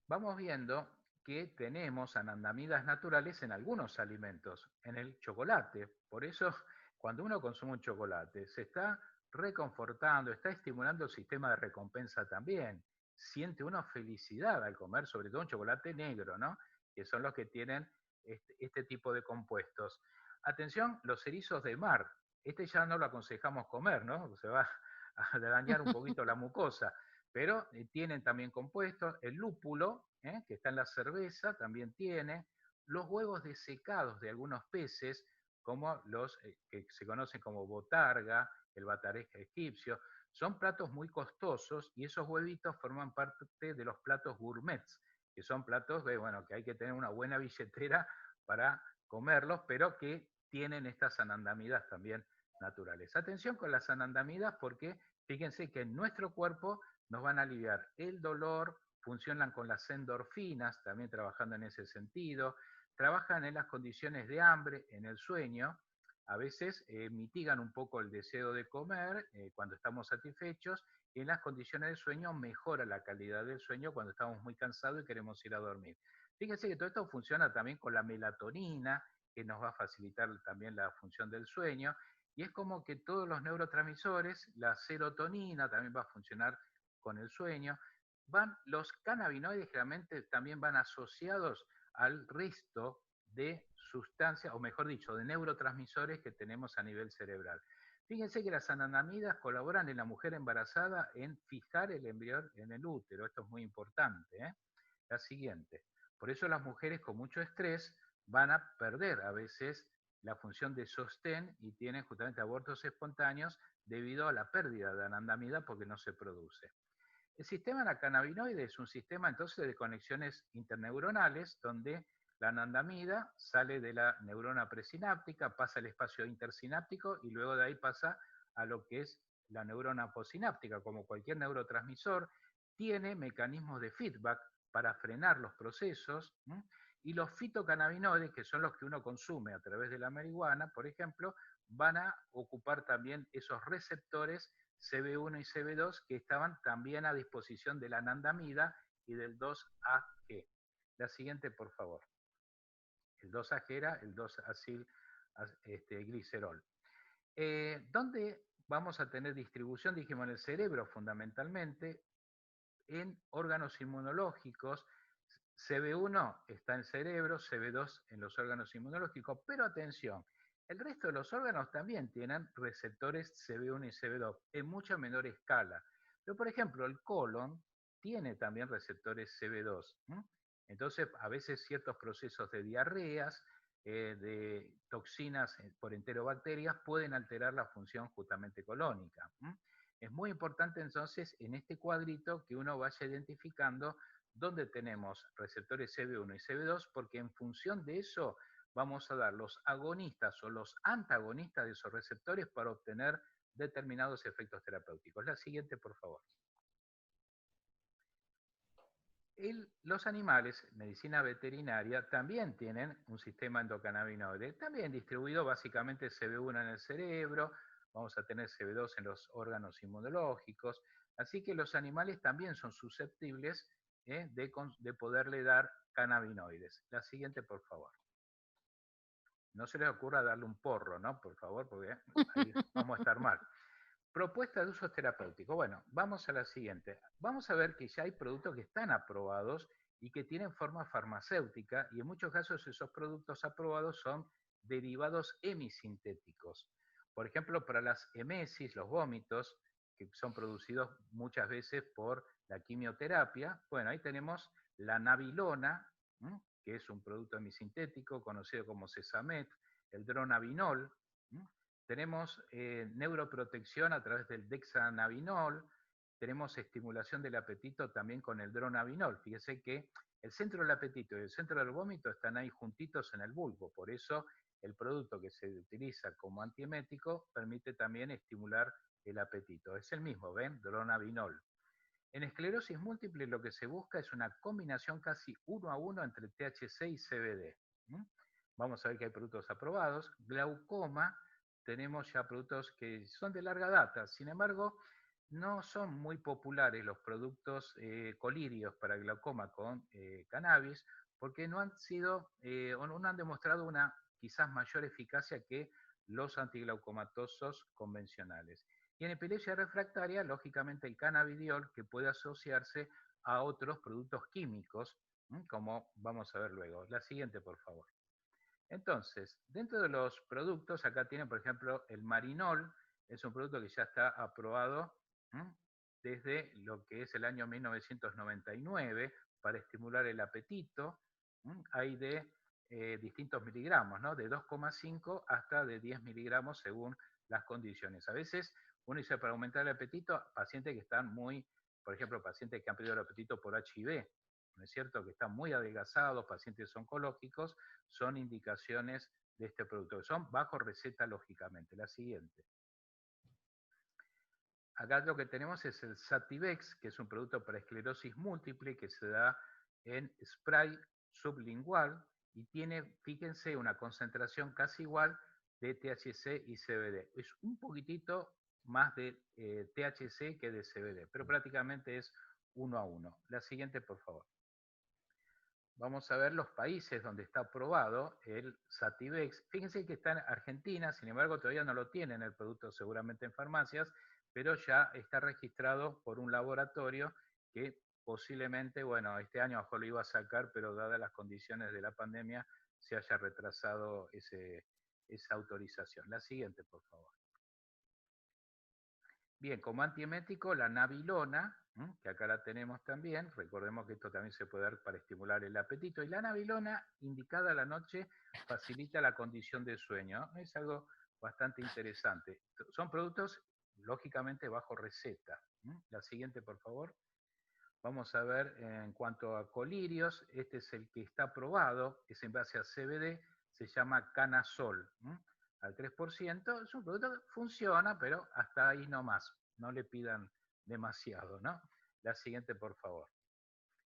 Vamos viendo que tenemos anandamidas naturales en algunos alimentos, en el chocolate. Por eso, cuando uno consume un chocolate, se está reconfortando, está estimulando el sistema de recompensa también. Siente una felicidad al comer, sobre todo un chocolate negro, ¿no? que son los que tienen este tipo de compuestos. Atención, los erizos de mar. Este ya no lo aconsejamos comer, ¿no? Se va a dañar un poquito la mucosa, pero tienen también compuestos. El lúpulo, que está en la cerveza, también tiene. Los huevos desecados de algunos peces, como los que se conocen como botarga, el batareja egipcio, son platos muy costosos y esos huevitos forman parte de los platos gourmets, que son platos bueno, que hay que tener una buena billetera para comerlos, pero que tienen estas anandamidas también naturales. Atención con las anandamidas porque fíjense que en nuestro cuerpo nos van a aliviar el dolor, funcionan con las endorfinas, también trabajando en ese sentido, trabajan en las condiciones de hambre, en el sueño, a veces mitigan un poco el deseo de comer cuando estamos satisfechos y en las condiciones de sueño mejora la calidad del sueño cuando estamos muy cansados y queremos ir a dormir. Fíjense que todo esto funciona también con la melatonina, que nos va a facilitar también la función del sueño, y es como que todos los neurotransmisores, la serotonina también va a funcionar con el sueño, los cannabinoides generalmente también van asociados al resto de sustancias, o mejor dicho, de neurotransmisores que tenemos a nivel cerebral. Fíjense que las anandamidas colaboran en la mujer embarazada en fijar el embrión en el útero. Esto es muy importante. La siguiente. Por eso las mujeres con mucho estrés van a perder a veces la función de sostén y tienen justamente abortos espontáneos debido a la pérdida de anandamida porque no se produce. El sistema endocannabinoide es un sistema entonces de conexiones interneuronales donde la anandamida sale de la neurona presináptica, pasa al espacio intersináptico y luego de ahí pasa a lo que es la neurona posináptica. Como cualquier neurotransmisor, tiene mecanismos de feedback para frenar los procesos. Y los fitocannabinoides, que son los que uno consume a través de la marihuana, por ejemplo, van a ocupar también esos receptores CB1 y CB2 que estaban también a disposición de la anandamida y del 2-AG. La siguiente, por favor. El 2-AG era el 2-acil glicerol. ¿Dónde vamos a tener distribución? Dijimos en el cerebro fundamentalmente, en órganos inmunológicos. CB1 está en el cerebro, CB2 en los órganos inmunológicos, pero atención, el resto de los órganos también tienen receptores CB1 y CB2 en mucha menor escala. Pero, por ejemplo, el colon tiene también receptores CB2. Entonces, a veces ciertos procesos de diarreas, de toxinas por enterobacterias, pueden alterar la función justamente colónica. Es muy importante entonces en este cuadrito que uno vaya identificando dónde tenemos receptores CB1 y CB2, porque en función de eso vamos a dar los agonistas o los antagonistas de esos receptores para obtener determinados efectos terapéuticos. La siguiente, por favor. Los animales, medicina veterinaria, también tienen un sistema endocannabinoide, también distribuido básicamente CB1 en el cerebro, vamos a tener CB2 en los órganos inmunológicos, así que los animales también son susceptibles de poderle dar cannabinoides. La siguiente, por favor. No se les ocurra darle un porro, ¿no? Por favor, porque ahí vamos a estar mal. Propuesta de usos terapéuticos. Bueno, vamos a la siguiente. Vamos a ver que ya hay productos que están aprobados y que tienen forma farmacéutica y en muchos casos esos productos aprobados son derivados hemisintéticos. Por ejemplo, para las emesis, los vómitos, que son producidos muchas veces por la quimioterapia, bueno, ahí tenemos la nabilona, que es un producto hemisintético conocido como Cesamet, el dronabinol, tenemos neuroprotección a través del dexanabinol, tenemos estimulación del apetito también con el dronabinol. Fíjese que el centro del apetito y el centro del vómito están ahí juntitos en el bulbo, por eso el producto que se utiliza como antiemético permite también estimular el apetito. Es el mismo, ¿ven? Dronabinol. En esclerosis múltiple lo que se busca es una combinación casi 1-1 entre THC y CBD. Vamos a ver que hay productos aprobados. Glaucoma, tenemos ya productos que son de larga data, sin embargo, no son muy populares los productos colirios para glaucoma con cannabis, porque no han sido, o no han demostrado una quizás mayor eficacia que los antiglaucomatosos convencionales. Y en epilepsia refractaria, lógicamente el cannabidiol, que puede asociarse a otros productos químicos como vamos a ver luego. La siguiente, por favor. Entonces, dentro de los productos, acá tienen, por ejemplo, el marinol, es un producto que ya está aprobado desde lo que es el año 1999 para estimular el apetito. Hay de distintos miligramos, ¿no? De 2,5 hasta de 10 miligramos según las condiciones. A veces uno dice para aumentar el apetito, pacientes que están muy, por ejemplo, pacientes que han perdido el apetito por HIV, ¿no es cierto? Que están muy adelgazados, pacientes oncológicos, son indicaciones de este producto, que son bajo receta lógicamente. La siguiente. Acá lo que tenemos es el Sativex, que es un producto para esclerosis múltiple que se da en spray sublingual y tiene, fíjense, una concentración casi igual de THC y CBD. Es un poquitito más de THC que de CBD, pero prácticamente es 1 a 1. La siguiente, por favor. Vamos a ver los países donde está aprobado el Sativex. Fíjense que está en Argentina, sin embargo todavía no lo tienen el producto seguramente en farmacias, pero ya está registrado por un laboratorio que posiblemente, bueno, este año a lo iba a sacar, pero dadas las condiciones de la pandemia, se haya retrasado esa autorización. La siguiente, por favor. Bien, como antiemético, la nabilona, que acá la tenemos también, recordemos que esto también se puede dar para estimular el apetito, y la nabilona, indicada a la noche, facilita la condición de sueño. Es algo bastante interesante. Son productos, lógicamente, bajo receta. La siguiente, por favor. Vamos a ver en cuanto a colirios, este es el que está aprobado, es en base a CBD, se llama Canasol, al 3%, es un producto que funciona, pero hasta ahí no más, no le pidan demasiado, ¿no? La siguiente, por favor.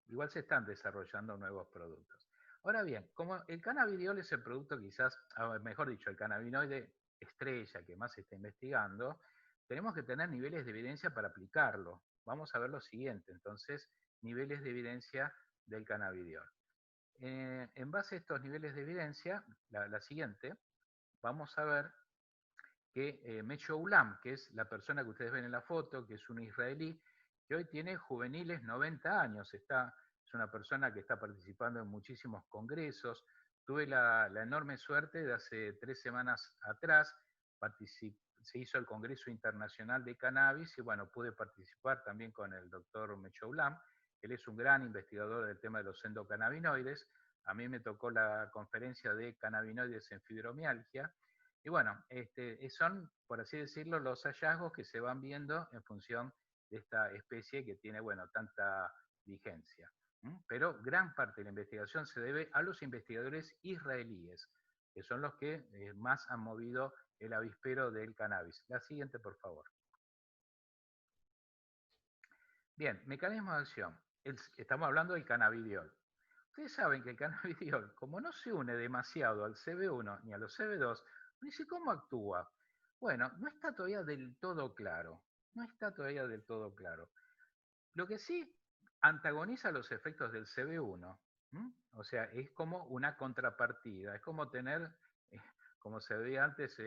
Igual se están desarrollando nuevos productos. Ahora bien, como el cannabidiol es el producto quizás, mejor dicho, el cannabinoide estrella que más se está investigando, tenemos que tener niveles de evidencia para aplicarlo. Vamos a ver lo siguiente, entonces, niveles de evidencia del cannabidiol. En base a estos niveles de evidencia, la siguiente, vamos a ver que Mecho Ulam, que es la persona que ustedes ven en la foto, que es un israelí, que hoy tiene juveniles 90 años, es una persona que está participando en muchísimos congresos. Tuve la enorme suerte de hace 3 semanas atrás, se hizo el Congreso Internacional de Cannabis y bueno, pude participar también con el doctor Mecho Ulam. Él es un gran investigador del tema de los endocannabinoides. A mí me tocó la conferencia de cannabinoides en fibromialgia. Y bueno, son, por así decirlo, los hallazgos que se van viendo en función de esta especie que tiene, bueno, tanta vigencia. Pero gran parte de la investigación se debe a los investigadores israelíes, que son los que más han movido el avispero del cannabis. La siguiente, por favor. Bien, mecanismo de acción. Estamos hablando del cannabidiol. Ustedes saben que el cannabidiol, como no se une demasiado al CB1 ni a los CB2, dice cómo actúa. Bueno, no está todavía del todo claro. No está todavía del todo claro. Lo que sí antagoniza los efectos del CB1. O sea, es como una contrapartida. Es como tener, eh, como se veía antes,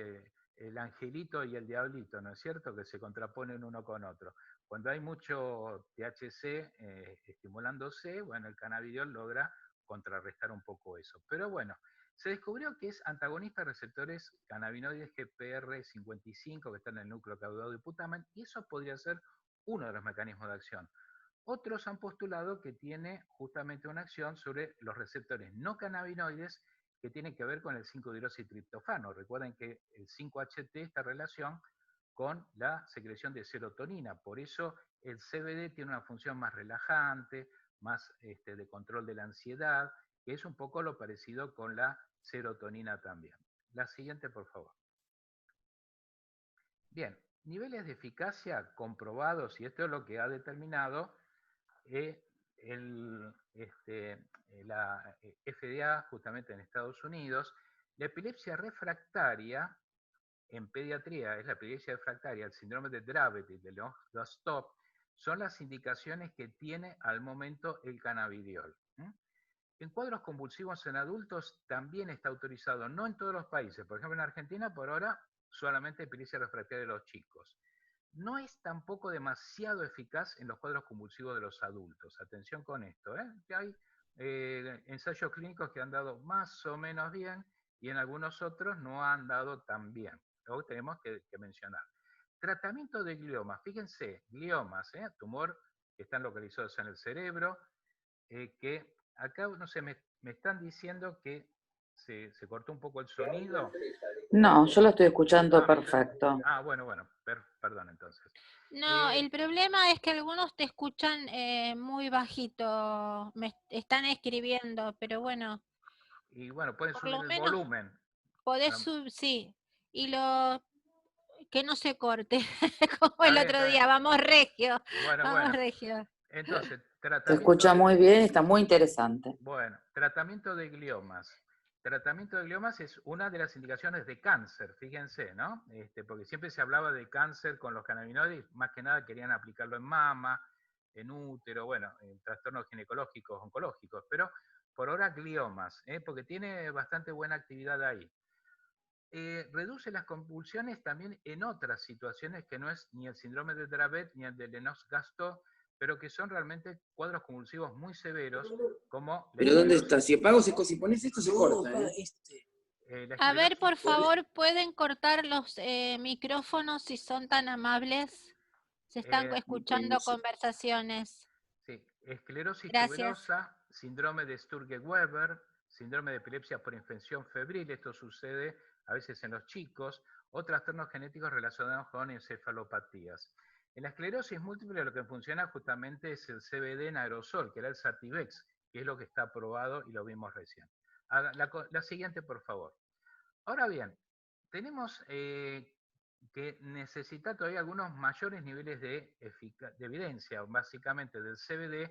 el angelito y el diablito, ¿no es cierto? Que se contraponen uno con otro. Cuando hay mucho THC estimulándose, bueno, el cannabidiol logra contrarrestar un poco eso. Pero bueno, se descubrió que es antagonista a receptores cannabinoides GPR55 que están en el núcleo caudado de putamen, y eso podría ser uno de los mecanismos de acción. Otros han postulado que tiene justamente una acción sobre los receptores no cannabinoides que tienen que ver con el 5-hidroxitriptofano. Recuerden que el 5-HT está en relación con la secreción de serotonina. Por eso el CBD tiene una función más relajante, más de control de la ansiedad, que es un poco lo parecido con la serotonina también. La siguiente, por favor. Bien, niveles de eficacia comprobados, y esto es lo que ha determinado la FDA justamente en Estados Unidos. La epilepsia refractaria en pediatría es la epilepsia refractaria, el síndrome de Dravet y de Loss-Stop, son las indicaciones que tiene al momento el cannabidiol. En cuadros convulsivos en adultos también está autorizado, no en todos los países. Por ejemplo, en Argentina por ahora solamente epilepsia refractaria de los chicos. No es tampoco demasiado eficaz en los cuadros convulsivos de los adultos. Atención con esto, ¿eh? Hay ensayos clínicos que han dado más o menos bien y en algunos otros no han dado tan bien. Luego tenemos que mencionar. Tratamiento de gliomas. Fíjense, gliomas, tumor que están localizados en el cerebro, que acá, no sé, me están diciendo que se cortó un poco el sonido. No, yo lo estoy escuchando perfecto. Bueno, perdón entonces. No, el problema es que algunos te escuchan muy bajito, me están escribiendo, pero bueno. Y bueno, pueden Por subir lo el menos volumen. podés sí, y que no se corte, como el otro Está bien. día, vamos regio, Bueno, vamos regio. entonces, Se tratamiento escucha de... muy bien, está muy interesante. Bueno, tratamiento de gliomas. Tratamiento de gliomas es una de las indicaciones de cáncer, fíjense, ¿no? Porque siempre se hablaba de cáncer con los cannabinoides, más que nada querían aplicarlo en mama, en útero, bueno, en trastornos ginecológicos, oncológicos, pero por ahora gliomas, porque tiene bastante buena actividad ahí. Reduce las convulsiones también en otras situaciones que no es ni el síndrome de Dravet ni el de Lennox-Gastaut, pero que son realmente cuadros convulsivos muy severos, como la ¿Pero dónde esclerosis. está? Si apago, si pones esto, se corta, La A ver, esclerosis. por favor, ¿pueden cortar los micrófonos si son tan amables? Se están escuchando conversaciones. Sí, esclerosis Gracias. tuberosa, síndrome de Sturge-Weber, síndrome de epilepsia por infección febril, esto sucede a veces en los chicos, o trastornos genéticos relacionados con encefalopatías. En la esclerosis múltiple lo que funciona justamente es el CBD en aerosol, que era el Sativex, que es lo que está aprobado y lo vimos recién. La siguiente, por favor. Ahora bien, tenemos que necesita todavía algunos mayores niveles de evidencia, básicamente del CBD,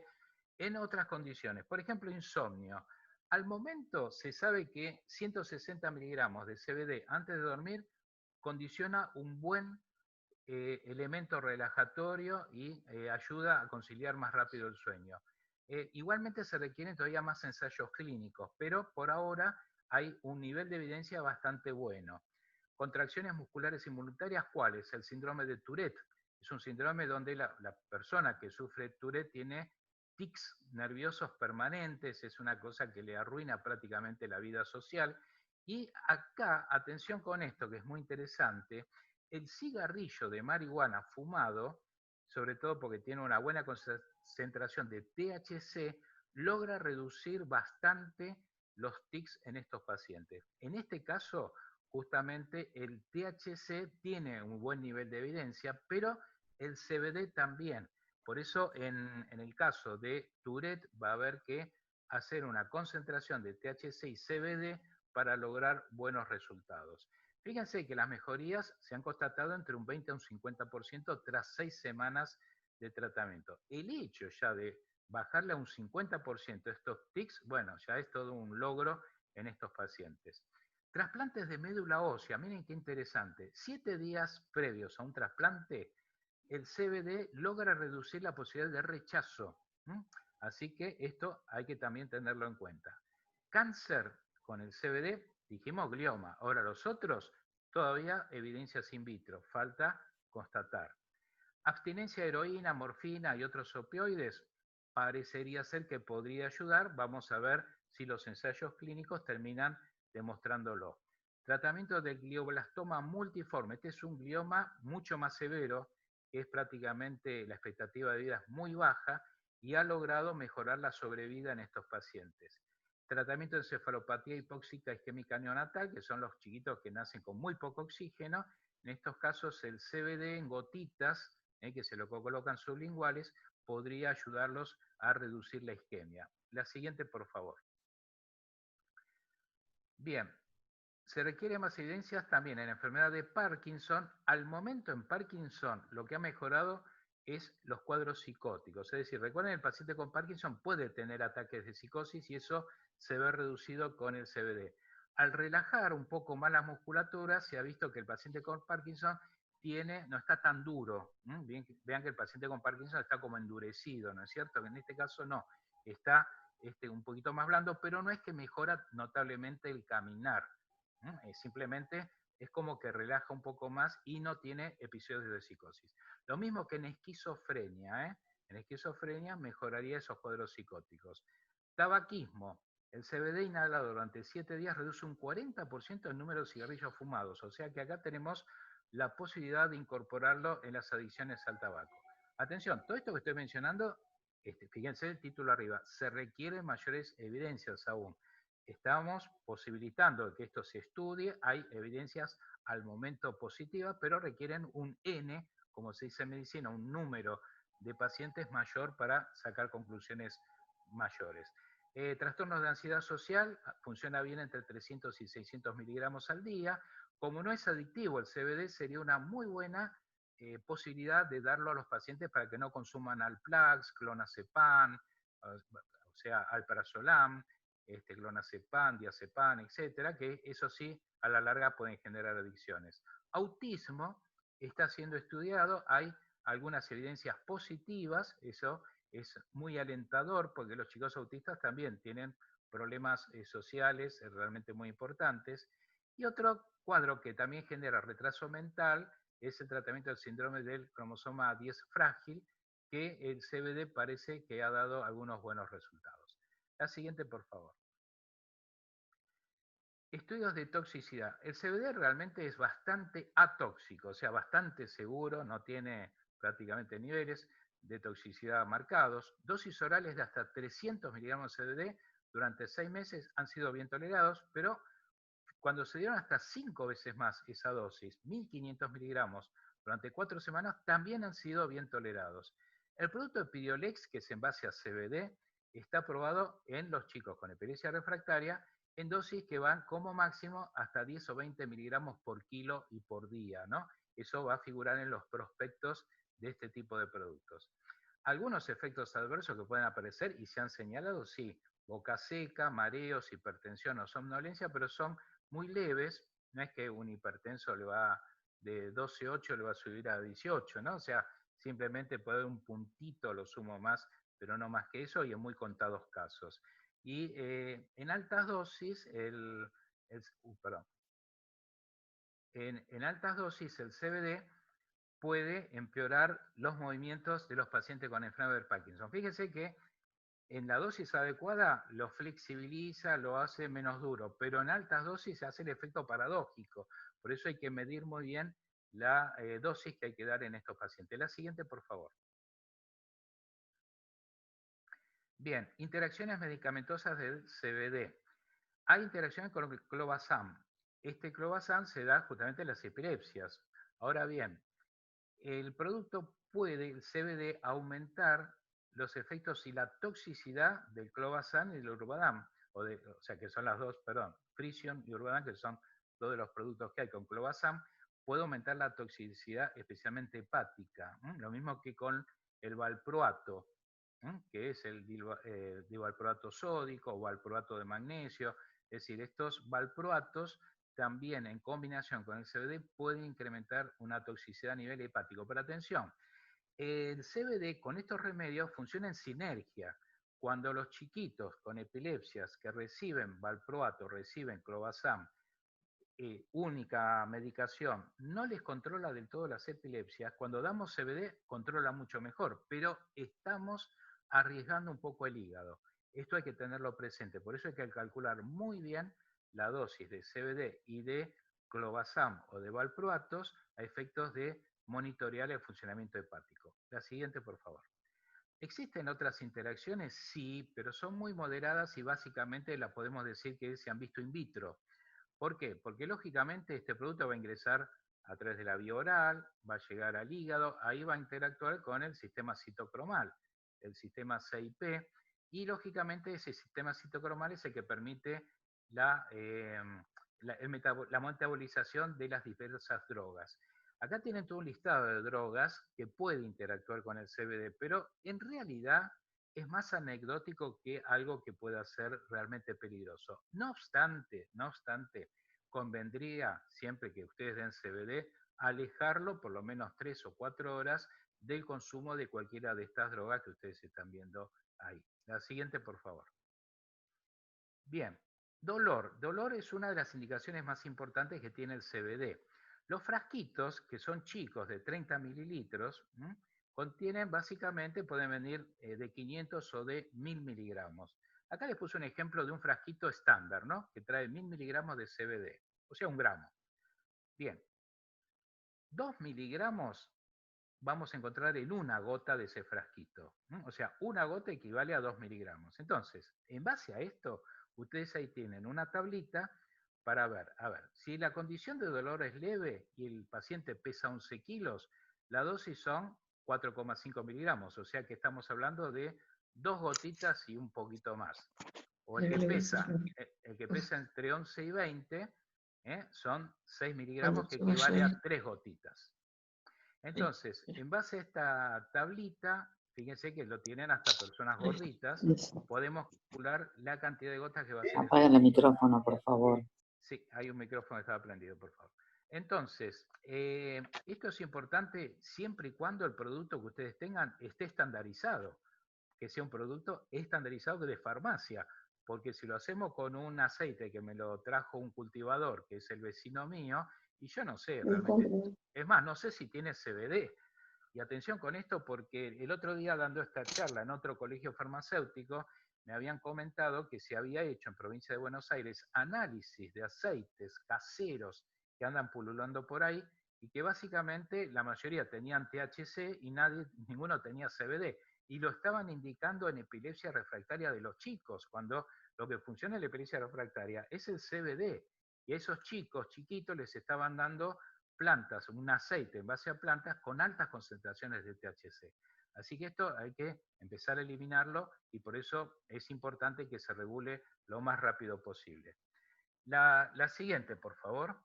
en otras condiciones. Por ejemplo, insomnio. Al momento se sabe que 160 miligramos de CBD antes de dormir condiciona un buen elemento relajatorio y ayuda a conciliar más rápido el sueño. Igualmente se requieren todavía más ensayos clínicos, pero por ahora hay un nivel de evidencia bastante bueno. Contracciones musculares involuntarias, ¿cuáles? El síndrome de Tourette. Es un síndrome donde la persona que sufre Tourette tiene tics nerviosos permanentes, es una cosa que le arruina prácticamente la vida social. Y acá, atención con esto, que es muy interesante, el cigarrillo de marihuana fumado, sobre todo porque tiene una buena concentración de THC, logra reducir bastante los tics en estos pacientes. En este caso, justamente el THC tiene un buen nivel de evidencia, pero el CBD también. Por eso, en el caso de Tourette, va a haber que hacer una concentración de THC y CBD para lograr buenos resultados. Fíjense que las mejorías se han constatado entre un 20 a un 50% tras 6 semanas de tratamiento. El hecho ya de bajarle a un 50% estos tics, bueno, ya es todo un logro en estos pacientes. Trasplantes de médula ósea, miren qué interesante. 7 días previos a un trasplante, el CBD logra reducir la posibilidad de rechazo. Así que esto hay que también tenerlo en cuenta. Cáncer con el CBD, dijimos glioma. Ahora los otros, todavía evidencias in vitro, falta constatar. Abstinencia de heroína, morfina y otros opioides, parecería ser que podría ayudar. Vamos a ver si los ensayos clínicos terminan demostrándolo. Tratamiento del glioblastoma multiforme. Este es un glioma mucho más severo, que es prácticamente la expectativa de vida es muy baja y ha logrado mejorar la sobrevida en estos pacientes. Tratamiento de encefalopatía hipóxica isquémica neonatal, que son los chiquitos que nacen con muy poco oxígeno. En estos casos el CBD en gotitas, que se lo colocan sublinguales, podría ayudarlos a reducir la isquemia. La siguiente, por favor. Bien, se requiere más evidencias también en la enfermedad de Parkinson. Al momento en Parkinson lo que ha mejorado es los cuadros psicóticos. Es decir, recuerden, el paciente con Parkinson puede tener ataques de psicosis y eso se ve reducido con el CBD. Al relajar un poco más la musculatura, se ha visto que el paciente con Parkinson no está tan duro. Vean que el paciente con Parkinson está como endurecido, ¿no es cierto? Que en este caso no, está un poquito más blando, pero no es que mejora notablemente el caminar. Simplemente es como que relaja un poco más y no tiene episodios de psicosis. Lo mismo que en esquizofrenia. En esquizofrenia mejoraría esos cuadros psicóticos. Tabaquismo. El CBD inhalado durante 7 días reduce un 40% el número de cigarrillos fumados. O sea que acá tenemos la posibilidad de incorporarlo en las adicciones al tabaco. Atención, todo esto que estoy mencionando, fíjense el título arriba, se requieren mayores evidencias aún. Estamos posibilitando que esto se estudie, hay evidencias al momento positivas, pero requieren un N, como se dice en medicina, un número de pacientes mayor para sacar conclusiones mayores. Trastornos de ansiedad social, funciona bien entre 300 y 600 miligramos al día. Como no es adictivo, el CBD sería una muy buena posibilidad de darlo a los pacientes para que no consuman Alplax, clonazepam, o sea, alprazolam, clonazepam, diazepam, etcétera, que eso sí, a la larga pueden generar adicciones. Autismo está siendo estudiado, hay algunas evidencias positivas, eso es muy alentador porque los chicos autistas también tienen problemas sociales realmente muy importantes. Y otro cuadro que también genera retraso mental es el tratamiento del síndrome del cromosoma 10 frágil, que el CBD parece que ha dado algunos buenos resultados. La siguiente, por favor. Estudios de toxicidad. El CBD realmente es bastante atóxico, o sea, bastante seguro, no tiene prácticamente niveles de toxicidad marcados. Dosis orales de hasta 300 miligramos de CBD durante 6 meses han sido bien tolerados, pero cuando se dieron hasta 5 veces más esa dosis, 1500 miligramos durante 4 semanas, también han sido bien tolerados. El producto Epidiolex, que es en base a CBD, está aprobado en los chicos con epilepsia refractaria en dosis que van como máximo hasta 10 o 20 miligramos por kilo y por día, ¿no? Eso va a figurar en los prospectos de este tipo de productos. Algunos efectos adversos que pueden aparecer y se han señalado, sí, boca seca, mareos, hipertensión o somnolencia, pero son muy leves, no es que un hipertenso le va de 12,8 le va a subir a 18, ¿no? O sea, simplemente puede haber un puntito, lo sumo más, pero no más que eso y en muy contados casos. Y en altas dosis, en altas dosis el CBD puede empeorar los movimientos de los pacientes con enfermedad de Parkinson. Fíjese que en la dosis adecuada lo flexibiliza, lo hace menos duro, pero en altas dosis se hace el efecto paradójico. Por eso hay que medir muy bien la dosis que hay que dar en estos pacientes. La siguiente, por favor. Bien, interacciones medicamentosas del CBD. Hay interacciones con el clobazam. Este clobazam se da justamente en las epilepsias. Ahora bien, el producto puede, el CBD, aumentar los efectos y la toxicidad del clobazam y del urbadam, o sea, que son las dos, perdón, Frisium y urbadam, que son dos de los productos que hay con clobazam, puede aumentar la toxicidad especialmente hepática. Lo mismo que con el valproato, que es el divalproato sódico o valproato de magnesio. Es decir, estos valproatos también en combinación con el CBD pueden incrementar una toxicidad a nivel hepático. Pero atención, el CBD con estos remedios funciona en sinergia. Cuando los chiquitos con epilepsias que reciben valproato, reciben clobazam, única medicación, no les controla del todo las epilepsias, cuando damos CBD controla mucho mejor, pero estamos arriesgando un poco el hígado. Esto hay que tenerlo presente, por eso hay que calcular muy bien la dosis de CBD y de clobazam o de valproatos a efectos de monitorear el funcionamiento hepático. La siguiente, por favor. ¿Existen otras interacciones? Sí, pero son muy moderadas y básicamente la podemos decir que se han visto in vitro. ¿Por qué? Porque lógicamente este producto va a ingresar a través de la vía oral, va a llegar al hígado, ahí va a interactuar con el sistema citocromal, el sistema CIP, y lógicamente ese sistema citocromal es el que permite la metabolización de las diversas drogas. Acá tienen todo un listado de drogas que puede interactuar con el CBD, pero en realidad es más anecdótico que algo que pueda ser realmente peligroso. No obstante, convendría, siempre que ustedes den CBD, alejarlo por lo menos 3 o 4 horas del consumo de cualquiera de estas drogas que ustedes están viendo ahí. La siguiente, por favor. Bien, dolor. Dolor es una de las indicaciones más importantes que tiene el CBD. Los frasquitos, que son chicos de 30 mililitros, contienen básicamente, pueden venir de 500 o de 1000 miligramos. Acá les puse un ejemplo de un frasquito estándar, ¿no? Que trae 1000 miligramos de CBD, o sea, 1 gramo. Bien, 2 miligramos vamos a encontrar en una gota de ese frasquito. O sea, una gota equivale a 2 miligramos. Entonces, en base a esto, ustedes ahí tienen una tablita para ver, a ver, si la condición de dolor es leve y el paciente pesa 11 kilos, la dosis son 4,5 miligramos, o sea que estamos hablando de 2 gotitas y un poquito más. O el que pesa entre 11 y 20, son 6 miligramos, que equivale a 3 gotitas. Entonces, en base a esta tablita, fíjense que lo tienen hasta personas gorditas, podemos calcular la cantidad de gotas que va a ser. Apaguen el micrófono, por favor. Sí, hay un micrófono que estaba prendido, por favor. Entonces, esto es importante siempre y cuando el producto que ustedes tengan esté estandarizado, que sea un producto estandarizado de farmacia, porque si lo hacemos con un aceite que me lo trajo un cultivador, que es el vecino mío, y yo no sé realmente, es más, no sé si tiene CBD. Y atención con esto porque el otro día dando esta charla en otro colegio farmacéutico, me habían comentado que se había hecho en provincia de Buenos Aires análisis de aceites caseros que andan pululando por ahí y que básicamente la mayoría tenían THC y ninguno tenía CBD. Y lo estaban indicando en epilepsia refractaria de los chicos, cuando lo que funciona en la epilepsia refractaria es el CBD. Y a esos chicos chiquitos les estaban dando plantas, un aceite en base a plantas con altas concentraciones de THC. Así que esto hay que empezar a eliminarlo y por eso es importante que se regule lo más rápido posible. La siguiente, por favor.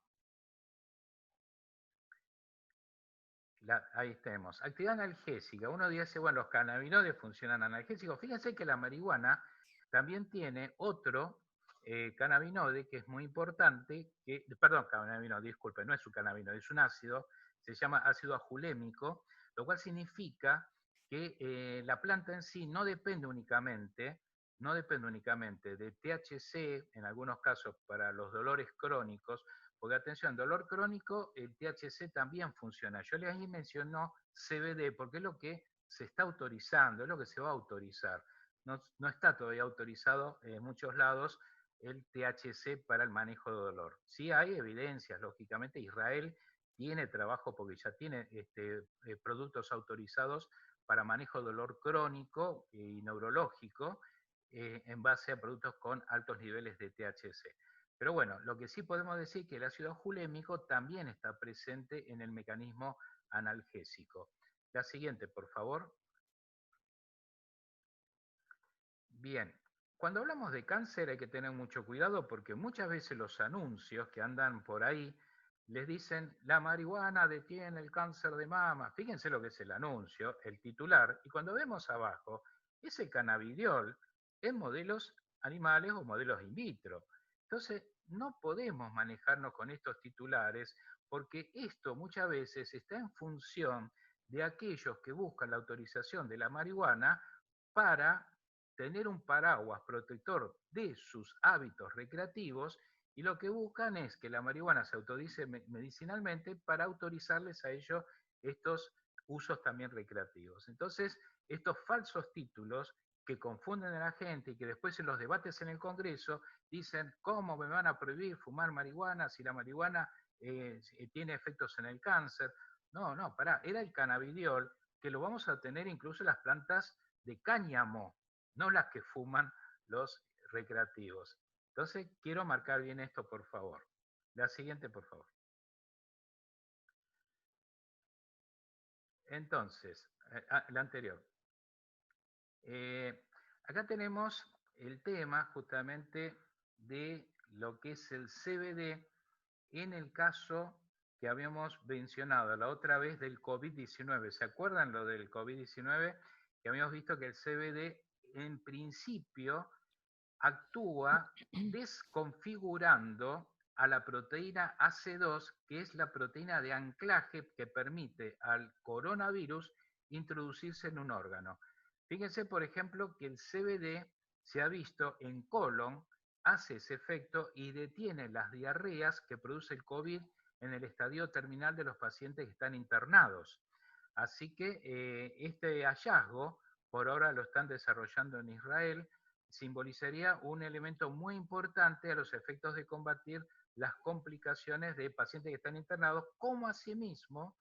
Ahí tenemos. Actividad analgésica. Uno dice, bueno, los cannabinoides funcionan analgésicos. Fíjense que la marihuana también tiene otro cannabinoide que es muy importante, cannabinoide, disculpe, no es un cannabinoide, es un ácido, se llama ácido ajulémico, lo cual significa que la planta en sí no depende únicamente de THC, en algunos casos para los dolores crónicos, porque atención, dolor crónico, el THC también funciona. Yo les menciono CBD porque es lo que se está autorizando, es lo que se va a autorizar. No está todavía autorizado en muchos lados el THC para el manejo de dolor. Sí hay evidencias, lógicamente Israel tiene trabajo porque ya tiene productos autorizados para manejo de dolor crónico y neurológico en base a productos con altos niveles de THC. Pero bueno, lo que sí podemos decir es que el ácido ajulémico también está presente en el mecanismo analgésico. La siguiente, por favor. Bien, cuando hablamos de cáncer hay que tener mucho cuidado porque muchas veces los anuncios que andan por ahí les dicen la marihuana detiene el cáncer de mama. Fíjense lo que es el anuncio, el titular, y cuando vemos abajo, ese cannabidiol en modelos animales o modelos in vitro. Entonces, no podemos manejarnos con estos titulares porque esto muchas veces está en función de aquellos que buscan la autorización de la marihuana para tener un paraguas protector de sus hábitos recreativos y lo que buscan es que la marihuana se autorice medicinalmente para autorizarles a ellos estos usos también recreativos. Entonces, estos falsos títulos que confunden a la gente y que después en los debates en el Congreso dicen, ¿cómo me van a prohibir fumar marihuana si la marihuana tiene efectos en el cáncer? No, pará, era el cannabidiol, que lo vamos a tener incluso en las plantas de cáñamo, no las que fuman los recreativos. Entonces, quiero marcar bien esto, por favor. La siguiente, por favor. Entonces, la anterior. Acá tenemos el tema justamente de lo que es el CBD en el caso que habíamos mencionado la otra vez del COVID-19. ¿Se acuerdan lo del COVID-19? Que habíamos visto que el CBD en principio actúa desconfigurando a la proteína AC2, que es la proteína de anclaje que permite al coronavirus introducirse en un órgano. Fíjense, por ejemplo, que el CBD se ha visto en colon, hace ese efecto y detiene las diarreas que produce el COVID en el estadio terminal de los pacientes que están internados. Así que este hallazgo, por ahora lo están desarrollando en Israel, simbolizaría un elemento muy importante a los efectos de combatir las complicaciones de pacientes que están internados, como asimismo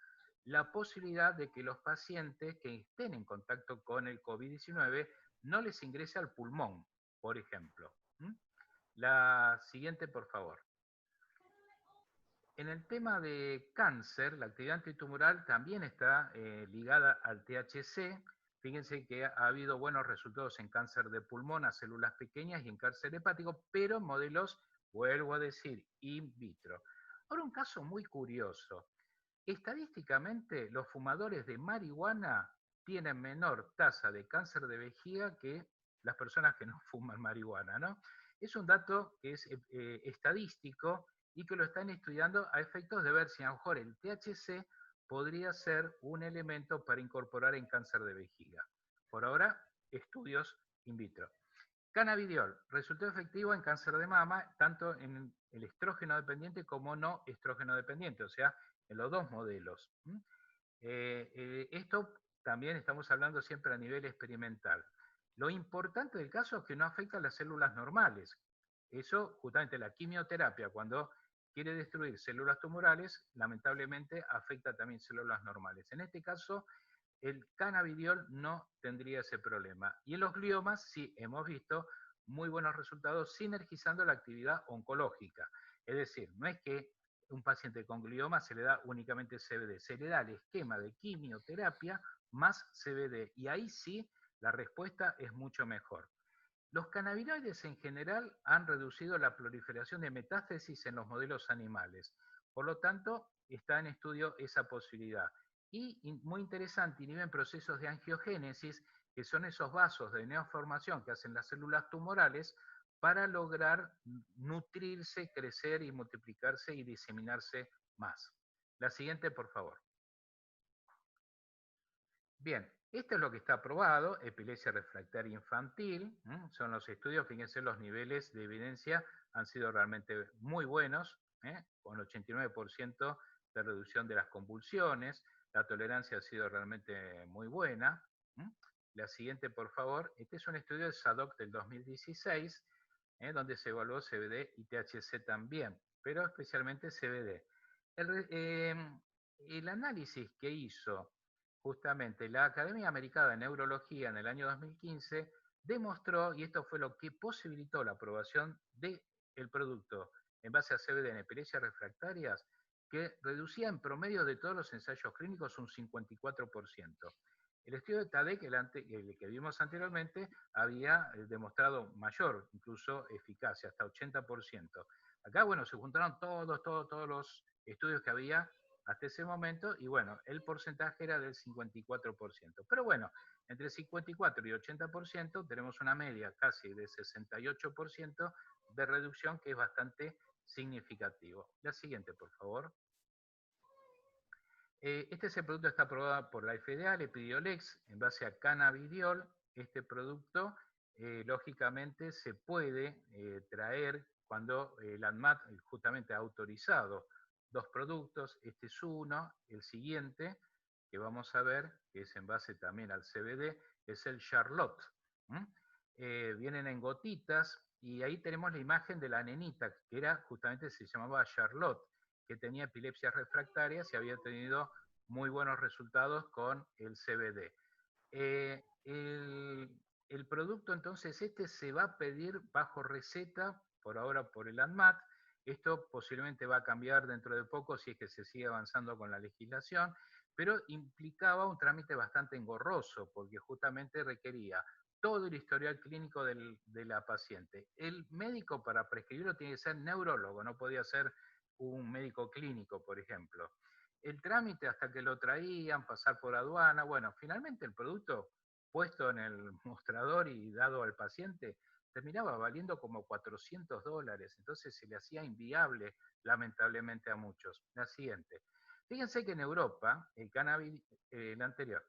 la posibilidad de que los pacientes que estén en contacto con el COVID-19 no les ingrese al pulmón, por ejemplo. La siguiente, por favor. En el tema de cáncer, la actividad antitumoral también está ligada al THC. Fíjense que ha habido buenos resultados en cáncer de pulmón a células pequeñas y en cáncer hepático, pero en modelos, vuelvo a decir, in vitro. Ahora un caso muy curioso. Estadísticamente, los fumadores de marihuana tienen menor tasa de cáncer de vejiga que las personas que no fuman marihuana, ¿no? Es un dato que es estadístico y que lo están estudiando a efectos de ver si a lo mejor el THC podría ser un elemento para incorporar en cáncer de vejiga. Por ahora, estudios in vitro. Cannabidiol, resultó efectivo en cáncer de mama, tanto en el estrógeno dependiente como no estrógeno dependiente, o sea, en los dos modelos. Esto también estamos hablando siempre a nivel experimental. Lo importante del caso es que no afecta a las células normales. Eso, justamente la quimioterapia, cuando quiere destruir células tumorales, lamentablemente afecta también células normales. En este caso, el cannabidiol no tendría ese problema. Y en los gliomas sí hemos visto muy buenos resultados sinergizando la actividad oncológica. Es decir, no es que un paciente con glioma se le da únicamente CBD, se le da el esquema de quimioterapia más CBD. Y ahí sí la respuesta es mucho mejor. Los cannabinoides en general han reducido la proliferación de metástasis en los modelos animales. Por lo tanto, está en estudio esa posibilidad. Y muy interesante, inhiben procesos de angiogénesis, que son esos vasos de neoformación que hacen las células tumorales para lograr nutrirse, crecer y multiplicarse y diseminarse más. La siguiente, por favor. Bien, esto es lo que está aprobado, epilepsia refractaria infantil. Son los estudios, fíjense, los niveles de evidencia han sido realmente muy buenos, con 89% de reducción de las convulsiones, la tolerancia ha sido realmente muy buena. La siguiente, por favor. Este es un estudio de SADOC del 2016, donde se evaluó CBD y THC también, pero especialmente CBD. El análisis que hizo justamente la Academia Americana de Neurología en el año 2015 demostró, y esto fue lo que posibilitó la aprobación del producto en base a CBD en epilepsias refractarias, que reducía en promedio de todos los ensayos clínicos un 54%. El estudio de TADEC, el que vimos anteriormente, había demostrado mayor, incluso eficacia, hasta 80%. Acá, bueno, se juntaron todos los estudios que había hasta ese momento, y bueno, el porcentaje era del 54%. Pero bueno, entre 54 y 80% tenemos una media casi de 68% de reducción, que es bastante significativo. La siguiente, por favor. Este producto está aprobado por la FDA, el Epidiolex, en base a cannabidiol. Este producto, lógicamente, se puede traer cuando el ANMAT justamente ha autorizado dos productos. Este es uno. El siguiente, que vamos a ver, que es en base también al CBD, es el Charlotte. Vienen en gotitas, y ahí tenemos la imagen de la nenita, que era justamente, se llamaba Charlotte, que tenía epilepsias refractarias y había tenido muy buenos resultados con el CBD. El producto entonces se va a pedir bajo receta, por ahora por el ANMAT. Esto posiblemente va a cambiar dentro de poco si es que se sigue avanzando con la legislación, pero implicaba un trámite bastante engorroso, porque justamente requería todo el historial clínico de la paciente. El médico para prescribirlo tiene que ser neurólogo, no podía ser un médico clínico, por ejemplo. El trámite hasta que lo traían, pasar por aduana, bueno, finalmente el producto puesto en el mostrador y dado al paciente terminaba valiendo como $400, entonces se le hacía inviable lamentablemente a muchos. La siguiente. Fíjense que en Europa, el anterior,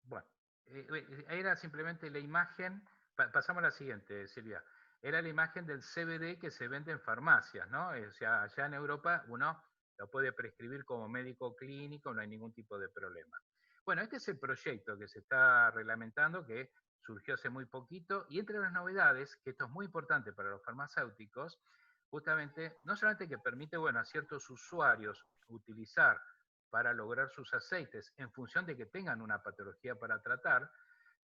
bueno, era simplemente la imagen, pasamos a la siguiente, Silvia, era la imagen del CBD que se vende en farmacias, ¿no? O sea, allá en Europa uno lo puede prescribir como médico clínico, no hay ningún tipo de problema. Bueno, este es el proyecto que se está reglamentando, que surgió hace muy poquito, y entre las novedades, que esto es muy importante para los farmacéuticos, justamente, no solamente que permite, bueno, a ciertos usuarios utilizar para lograr sus aceites en función de que tengan una patología para tratar,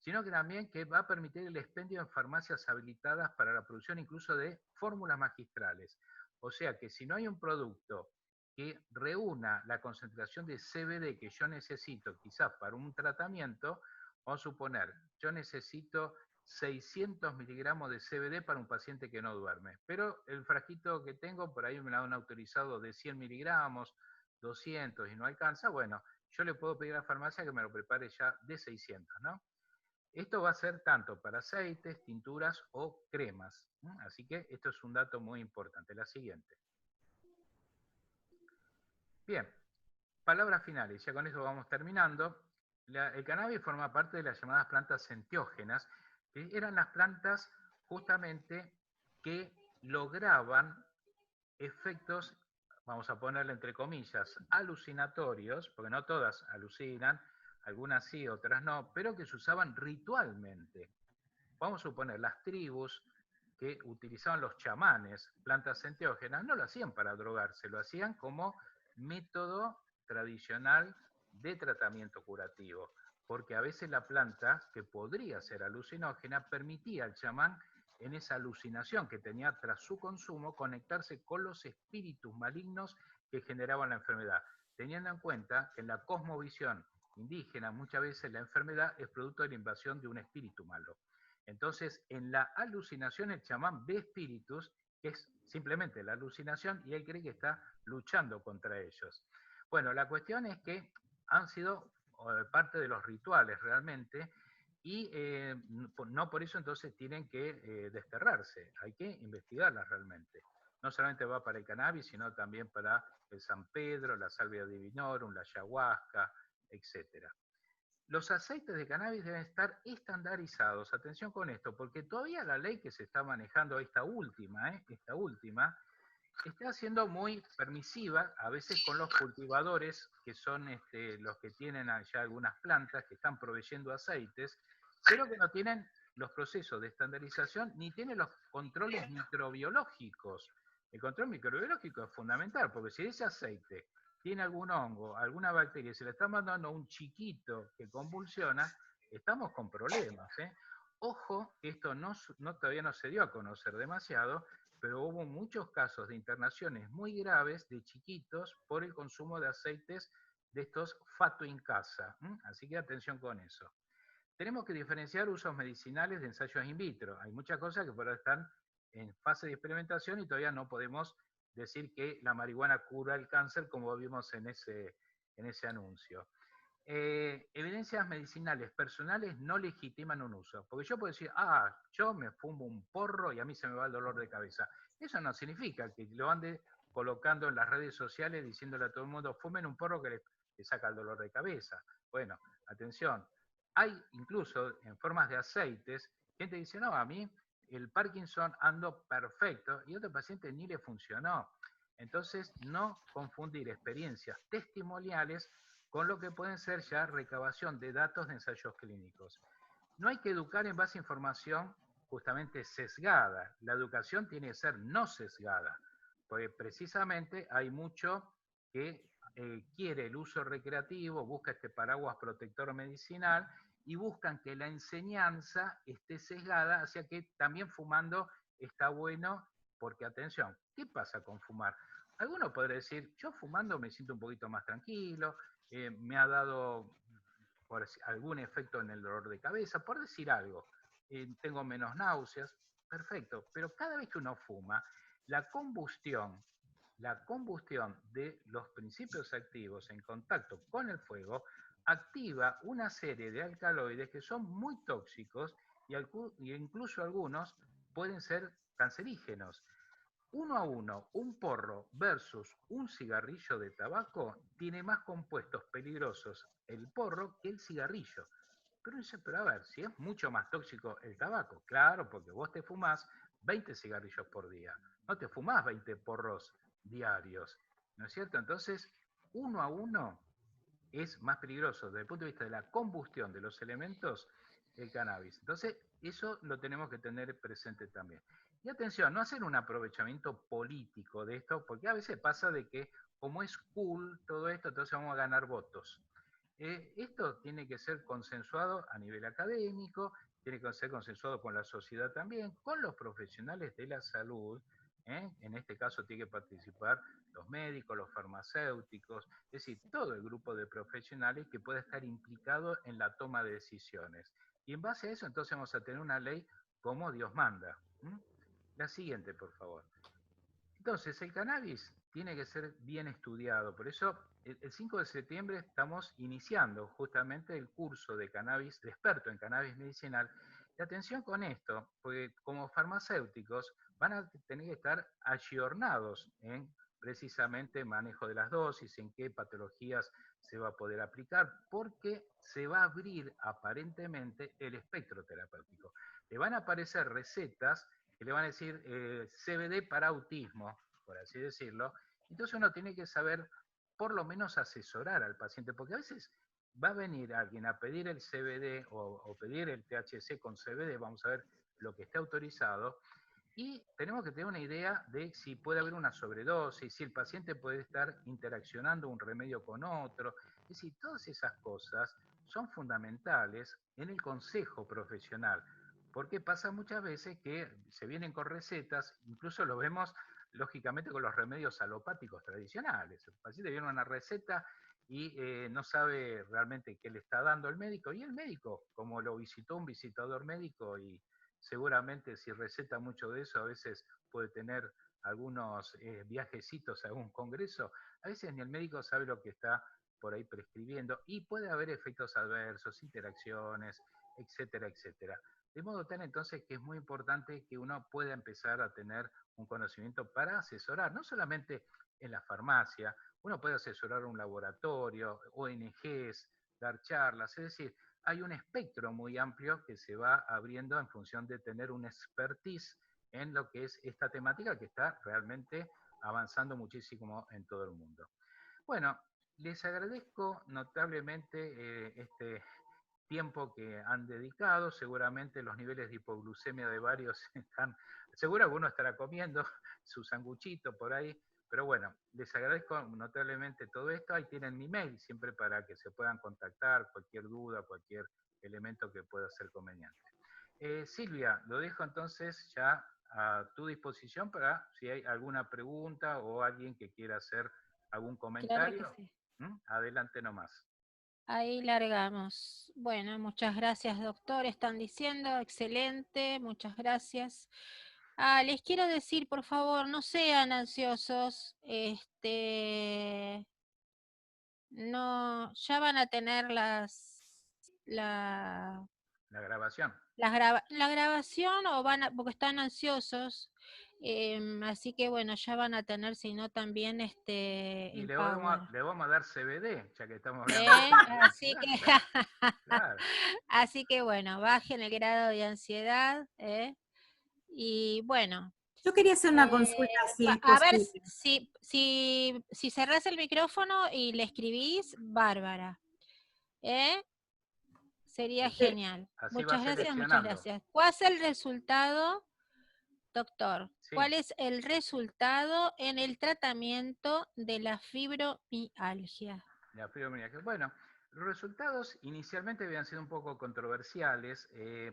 sino que también que va a permitir el expendio en farmacias habilitadas para la producción incluso de fórmulas magistrales. O sea que si no hay un producto que reúna la concentración de CBD que yo necesito quizás para un tratamiento, vamos a suponer, yo necesito 600 miligramos de CBD para un paciente que no duerme, pero el frasquito que tengo por ahí me lo han autorizado de 100 miligramos, 200 y no alcanza, bueno, yo le puedo pedir a la farmacia que me lo prepare ya de 600, ¿no? Esto va a ser tanto para aceites, tinturas o cremas. Así que esto es un dato muy importante. La siguiente. Bien, palabras finales. Ya con eso vamos terminando. El cannabis forma parte de las llamadas plantas enteógenas, que eran las plantas justamente que lograban efectos, vamos a ponerle entre comillas, alucinatorios, porque no todas alucinan, algunas sí, otras no, pero que se usaban ritualmente. Vamos a suponer, las tribus que utilizaban los chamanes, plantas enteógenas, no lo hacían para drogarse, lo hacían como método tradicional de tratamiento curativo, porque a veces la planta, que podría ser alucinógena, permitía al chamán, en esa alucinación que tenía tras su consumo, conectarse con los espíritus malignos que generaban la enfermedad, teniendo en cuenta que en la cosmovisión indígena muchas veces la enfermedad es producto de la invasión de un espíritu malo. Entonces, en la alucinación el chamán ve espíritus, que es simplemente la alucinación, y él cree que está luchando contra ellos. Bueno, la cuestión es que han sido parte de los rituales realmente, y no por eso entonces tienen que desterrarse, hay que investigarlas realmente. No solamente va para el cannabis, sino también para el San Pedro, la Salvia divinorum, la ayahuasca, etc. Los aceites de cannabis deben estar estandarizados. Atención con esto, porque todavía la ley que se está manejando, esta última, está siendo muy permisiva, a veces con los cultivadores, que son los que tienen allá algunas plantas que están proveyendo aceites, pero que no tienen los procesos de estandarización ni tienen los controles microbiológicos. El control microbiológico es fundamental, porque si ese aceite tiene algún hongo, alguna bacteria, y se le está mandando a un chiquito que convulsiona, estamos con problemas. Ojo, esto todavía no se dio a conocer demasiado, pero hubo muchos casos de internaciones muy graves de chiquitos por el consumo de aceites de estos fato in casa. Así que atención con eso. Tenemos que diferenciar usos medicinales de ensayos in vitro. Hay muchas cosas que por ahora están en fase de experimentación y todavía no podemos decir que la marihuana cura el cáncer como vimos en ese anuncio. Evidencias medicinales personales no legitiman un uso. Porque yo puedo decir, yo me fumo un porro y a mí se me va el dolor de cabeza. Eso no significa que lo ande colocando en las redes sociales diciéndole a todo el mundo, fumen un porro que le saca el dolor de cabeza. Bueno, atención. Hay incluso en formas de aceites, gente que dice, no, a mí el Parkinson ando perfecto y otro paciente ni le funcionó. Entonces, no confundir experiencias testimoniales con lo que pueden ser ya recabación de datos de ensayos clínicos. No hay que educar en base a información justamente sesgada. La educación tiene que ser no sesgada, porque precisamente hay mucho que quiere el uso recreativo, busca este paraguas protector medicinal y buscan que la enseñanza esté sesgada hacia que también fumando está bueno, porque atención, ¿qué pasa con fumar? Alguno podría decir, yo fumando me siento un poquito más tranquilo, me ha dado por algún efecto en el dolor de cabeza, por decir algo, tengo menos náuseas, perfecto, pero cada vez que uno fuma, la combustión de los principios activos en contacto con el fuego activa una serie de alcaloides que son muy tóxicos y incluso algunos pueden ser cancerígenos. 1 a 1, un porro versus un cigarrillo de tabaco tiene más compuestos peligrosos el porro que el cigarrillo. Pero dice, pero a ver, si es mucho más tóxico el tabaco, claro, porque vos te fumás 20 cigarrillos por día, no te fumás 20 porros diarios. ¿no es cierto? Entonces, uno a uno es más peligroso desde el punto de vista de la combustión de los elementos el cannabis. Entonces, eso lo tenemos que tener presente también. Y atención, no hacer un aprovechamiento político de esto, porque a veces pasa de que como es cool todo esto, entonces vamos a ganar votos. Esto tiene que ser consensuado a nivel académico, tiene que ser consensuado con la sociedad también, con los profesionales de la salud. En este caso tiene que participar los médicos, los farmacéuticos, es decir, todo el grupo de profesionales que pueda estar implicado en la toma de decisiones. Y en base a eso entonces vamos a tener una ley como Dios manda. La siguiente, por favor. Entonces, el cannabis tiene que ser bien estudiado. Por eso, el 5 de septiembre estamos iniciando justamente el curso de cannabis, de experto en cannabis medicinal. Y atención con esto, porque como farmacéuticos van a tener que estar ayornados en precisamente manejo de las dosis, en qué patologías se va a poder aplicar, porque se va a abrir aparentemente el espectro terapéutico. Le van a aparecer recetas que le van a decir CBD para autismo, por así decirlo. Entonces uno tiene que saber por lo menos asesorar al paciente, porque a veces va a venir alguien a pedir el CBD o pedir el THC con CBD, vamos a ver lo que está autorizado, y tenemos que tener una idea de si puede haber una sobredosis, si el paciente puede estar interaccionando un remedio con otro. Es decir, todas esas cosas son fundamentales en el consejo profesional, porque pasa muchas veces que se vienen con recetas, incluso lo vemos lógicamente con los remedios alopáticos tradicionales. El paciente viene una receta y no sabe realmente qué le está dando el médico, y el médico, como lo visitó un visitador médico y seguramente si receta mucho de eso, a veces puede tener algunos viajecitos a algún congreso, a veces ni el médico sabe lo que está por ahí prescribiendo y puede haber efectos adversos, interacciones, etcétera, etcétera. De modo tal entonces que es muy importante que uno pueda empezar a tener un conocimiento para asesorar, no solamente en la farmacia, uno puede asesorar un laboratorio, ONGs, dar charlas, es decir, hay un espectro muy amplio que se va abriendo en función de tener un expertise en lo que es esta temática que está realmente avanzando muchísimo en todo el mundo. Bueno, les agradezco notablemente este tiempo que han dedicado. Seguramente los niveles de hipoglucemia de varios están, seguro alguno estará comiendo su sanguchito por ahí, pero bueno, les agradezco notablemente todo esto. Ahí tienen mi mail siempre para que se puedan contactar, cualquier duda, cualquier elemento que pueda ser conveniente. Silvia, lo dejo entonces ya a tu disposición para si hay alguna pregunta o alguien que quiera hacer algún comentario. Claro que sí. Adelante nomás. Ahí largamos. Bueno, muchas gracias, doctor. Están diciendo, excelente, muchas gracias. Les quiero decir, por favor, no sean ansiosos. No, ya van a tener la grabación. La grabación o porque están ansiosos. Así que bueno, ya van a tener, si no también Y el le Power. vamos a dar CBD, ya que estamos hablando. Así que, claro. Así que bueno, bajen el grado de ansiedad. Y bueno. Yo quería hacer una consulta, si es a ver, posible. si cerrás el micrófono y le escribís, Bárbara. Sería genial. Así muchas gracias, muchas seleccionando. gracias. ¿Cuál es el resultado, doctor? Sí. ¿Cuál es el resultado en el tratamiento de la fibromialgia? La fibromialgia. Bueno, los resultados inicialmente habían sido un poco controversiales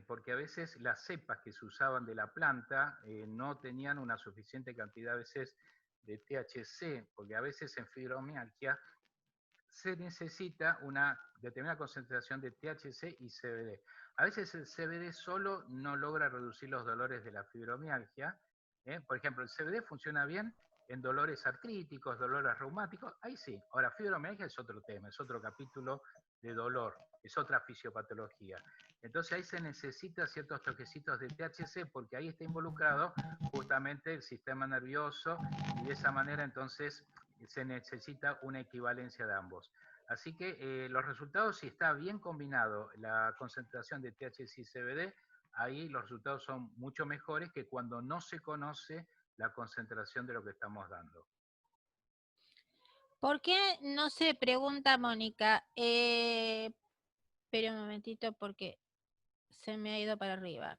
porque a veces las cepas que se usaban de la planta no tenían una suficiente cantidad a veces de THC, porque a veces en fibromialgia se necesita una determinada concentración de THC y CBD. A veces el CBD solo no logra reducir los dolores de la fibromialgia. Por ejemplo, el CBD funciona bien en dolores artríticos, dolores reumáticos, ahí sí. Ahora, fibromialgia es otro tema, es otro capítulo de dolor, es otra fisiopatología. Entonces ahí se necesita ciertos toquecitos de THC porque ahí está involucrado justamente el sistema nervioso y de esa manera entonces se necesita una equivalencia de ambos. Así que los resultados, si está bien combinado la concentración de THC y CBD, ahí los resultados son mucho mejores que cuando no se conoce la concentración de lo que estamos dando. ¿Por qué no se pregunta, Mónica? Espera un momentito porque se me ha ido para arriba.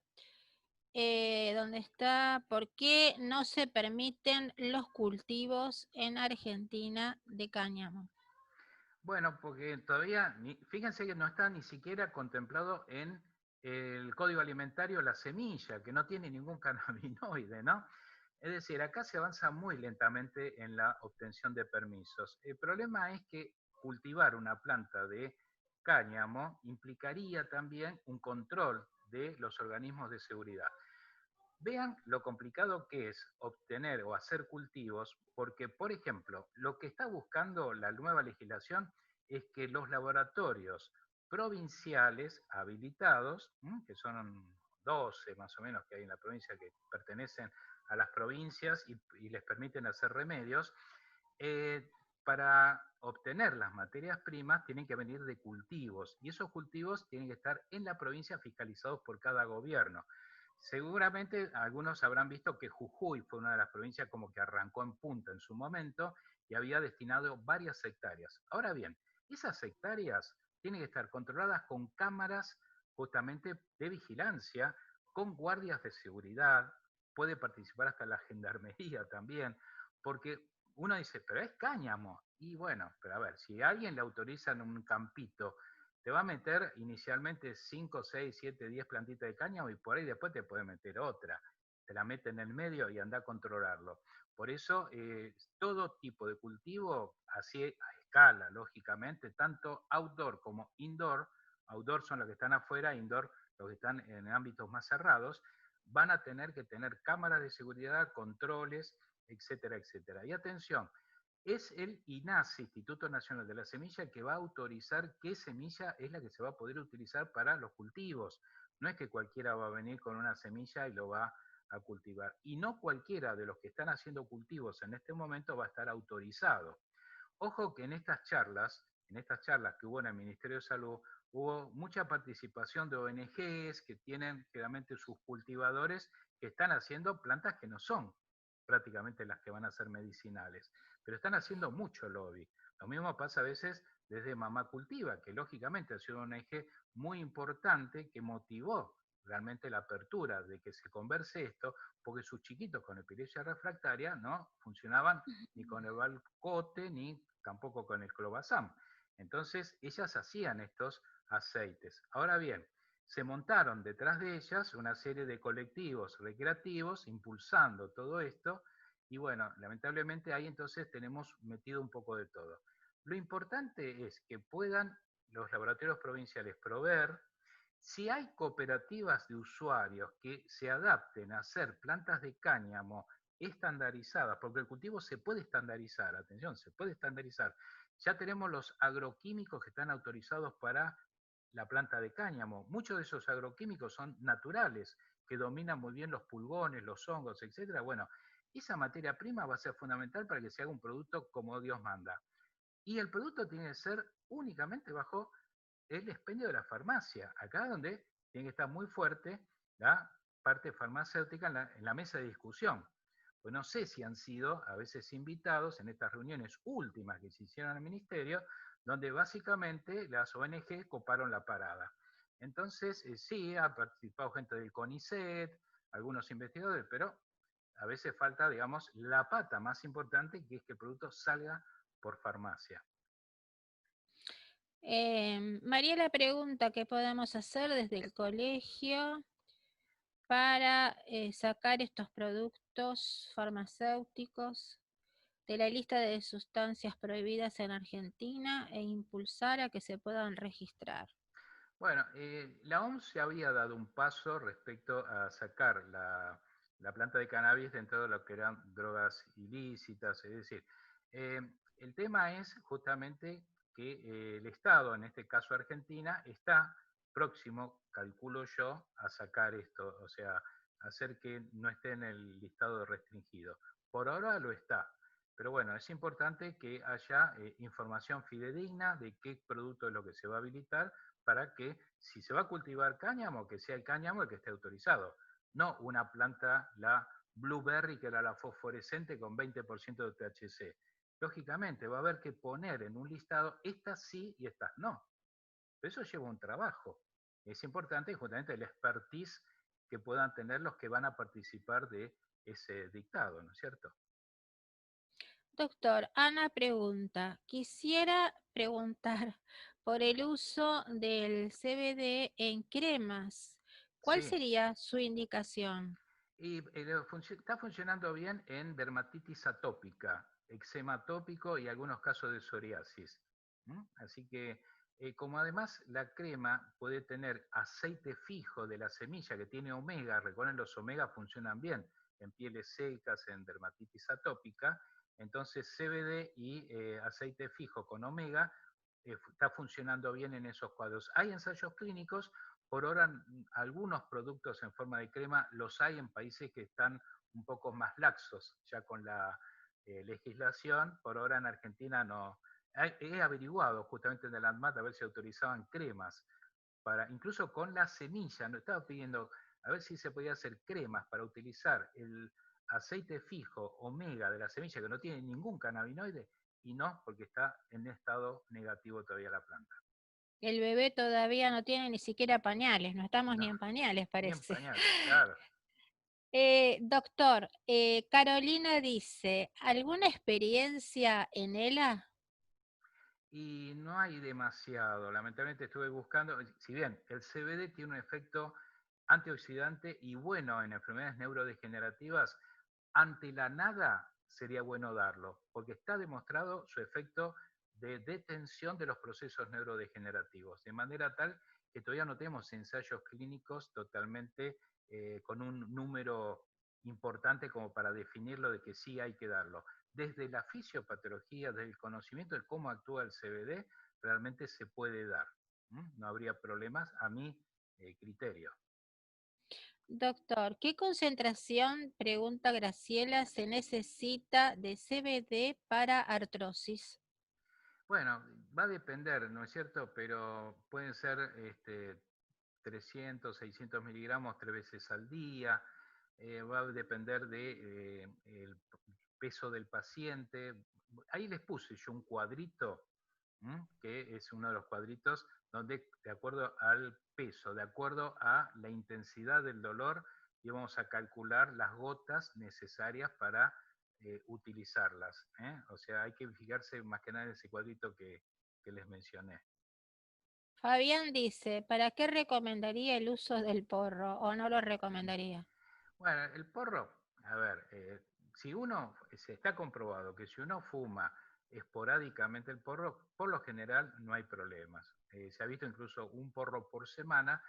¿Dónde está? ¿Por qué no se permiten los cultivos en Argentina de cáñamo? Bueno, porque todavía, fíjense que no está ni siquiera contemplado en el Código Alimentario la semilla, que no tiene ningún cannabinoide, ¿no? Es decir, acá se avanza muy lentamente en la obtención de permisos. El problema es que cultivar una planta de cáñamo implicaría también un control de los organismos de seguridad. Vean lo complicado que es obtener o hacer cultivos, porque, por ejemplo, lo que está buscando la nueva legislación es que los laboratorios provinciales habilitados, que son 12 más o menos que hay en la provincia que pertenecen a las provincias y les permiten hacer remedios, para obtener las materias primas tienen que venir de cultivos y esos cultivos tienen que estar en la provincia fiscalizados por cada gobierno. Seguramente algunos habrán visto que Jujuy fue una de las provincias como que arrancó en punta en su momento y había destinado varias hectáreas. Ahora bien, esas hectáreas tienen que estar controladas con cámaras justamente de vigilancia, con guardias de seguridad, puede participar hasta la gendarmería también, porque uno dice, pero es cáñamo. Y bueno, pero a ver, si a alguien le autorizan un campito, te va a meter inicialmente 5, 6, 7, 10 plantitas de cáñamo y por ahí después te puede meter otra. Te la mete en el medio y anda a controlarlo. Por eso, todo tipo de cultivo, así a escala, lógicamente, tanto outdoor como indoor, outdoor son los que están afuera, indoor los que están en ámbitos más cerrados, van a tener que tener cámaras de seguridad, controles, etcétera, etcétera. Y atención, es el INASE, Instituto Nacional de la Semilla, el que va a autorizar qué semilla es la que se va a poder utilizar para los cultivos. No es que cualquiera va a venir con una semilla y lo va a cultivar. Y no cualquiera de los que están haciendo cultivos en este momento va a estar autorizado. Ojo que en estas charlas que hubo en el Ministerio de Salud, hubo mucha participación de ONGs que tienen generalmente sus cultivadores que están haciendo plantas que no son prácticamente las que van a ser medicinales, pero están haciendo mucho lobby. Lo mismo pasa a veces desde Mamá Cultiva, que lógicamente ha sido una ONG muy importante que motivó realmente la apertura de que se converse esto, porque sus chiquitos con epilepsia refractaria no funcionaban ni con el Valcote ni tampoco con el Clobazam. Entonces ellas hacían estos aceites. Ahora bien, se montaron detrás de ellas una serie de colectivos recreativos impulsando todo esto y bueno, lamentablemente ahí entonces tenemos metido un poco de todo. Lo importante es que puedan los laboratorios provinciales proveer. Si hay cooperativas de usuarios que se adapten a hacer plantas de cáñamo estandarizadas, porque el cultivo se puede estandarizar, atención, se puede estandarizar. Ya tenemos los agroquímicos que están autorizados para la planta de cáñamo. Muchos de esos agroquímicos son naturales, que dominan muy bien los pulgones, los hongos, etc. Bueno, esa materia prima va a ser fundamental para que se haga un producto como Dios manda. Y el producto tiene que ser únicamente bajo el expendio de la farmacia, acá donde tiene que estar muy fuerte la parte farmacéutica en la mesa de discusión. Pues no sé si han sido a veces invitados en estas reuniones últimas que se hicieron en el ministerio, donde básicamente las ONG coparon la parada. Entonces, sí, ha participado gente del CONICET, algunos investigadores, pero a veces falta, digamos, la pata más importante, que es que el producto salga por farmacia. Mariela pregunta qué podemos hacer desde el colegio para sacar estos productos farmacéuticos de la lista de sustancias prohibidas en Argentina e impulsar a que se puedan registrar. Bueno, la OMS ya había dado un paso respecto a sacar la planta de cannabis dentro de lo que eran drogas ilícitas, es decir, el tema es justamente que el Estado, en este caso Argentina, está próximo, calculo yo, a sacar esto, o sea, hacer que no esté en el listado restringido. Por ahora lo está, pero bueno, es importante que haya información fidedigna de qué producto es lo que se va a habilitar para que si se va a cultivar cáñamo, que sea el cáñamo el que esté autorizado, no una planta, la blueberry, que era la fosforescente con 20% de THC. lógicamente va a haber que poner en un listado estas sí y estas no. Pero eso lleva un trabajo. Es importante justamente el expertise que puedan tener los que van a participar de ese dictado, ¿no es cierto? Doctor, Ana pregunta, quisiera preguntar por el uso del CBD en cremas. ¿Cuál Sí, sería su indicación? y está funcionando bien en dermatitis atópica, eczema atópico y algunos casos de psoriasis. Así que, como además la crema puede tener aceite fijo de la semilla que tiene omega, recuerden los omega funcionan bien en pieles secas, en dermatitis atópica, entonces CBD y aceite fijo con omega está funcionando bien en esos cuadros. Hay ensayos clínicos, por ahora algunos productos en forma de crema los hay en países que están un poco más laxos ya con la legislación. Por ahora en Argentina no. He averiguado justamente en el ANMAT a ver si autorizaban cremas, para, incluso con la semilla. No estaba pidiendo a ver si se podía hacer cremas para utilizar el aceite fijo omega de la semilla que no tiene ningún cannabinoide, y no, porque está en estado negativo todavía la planta. El bebé todavía no tiene ni siquiera pañales, no estamos ni No, en pañales, ni en parece. pañales, claro. Doctor, Carolina dice, ¿alguna experiencia en ELA? Y no hay demasiado, lamentablemente estuve buscando, si bien el CBD tiene un efecto antioxidante y bueno en enfermedades neurodegenerativas, ante la nada sería bueno darlo, porque está demostrado su efecto de detención de los procesos neurodegenerativos, de manera tal que todavía no tenemos ensayos clínicos totalmente con un número importante como para definirlo de que sí hay que darlo. Desde la fisiopatología, desde el conocimiento de cómo actúa el CBD, realmente se puede dar. No habría problemas a mi criterio. Doctor, ¿qué concentración, pregunta Graciela, se necesita de CBD para artrosis? Bueno, va a depender, ¿no es cierto? Pero pueden ser 300, 600 miligramos 3 veces al día. Va a depender de el peso del paciente. Ahí les puse yo un cuadrito, que es uno de los cuadritos donde de acuerdo al peso, de acuerdo a la intensidad del dolor, íbamos a calcular las gotas necesarias para utilizarlas. O sea, hay que fijarse más que nada en ese cuadrito que les mencioné. Fabián dice, ¿para qué recomendaría el uso del porro o no lo recomendaría? Bueno, el porro, a ver, si uno, se está comprobado que si uno fuma esporádicamente el porro, por lo general no hay problemas. Se ha visto incluso un porro por semana,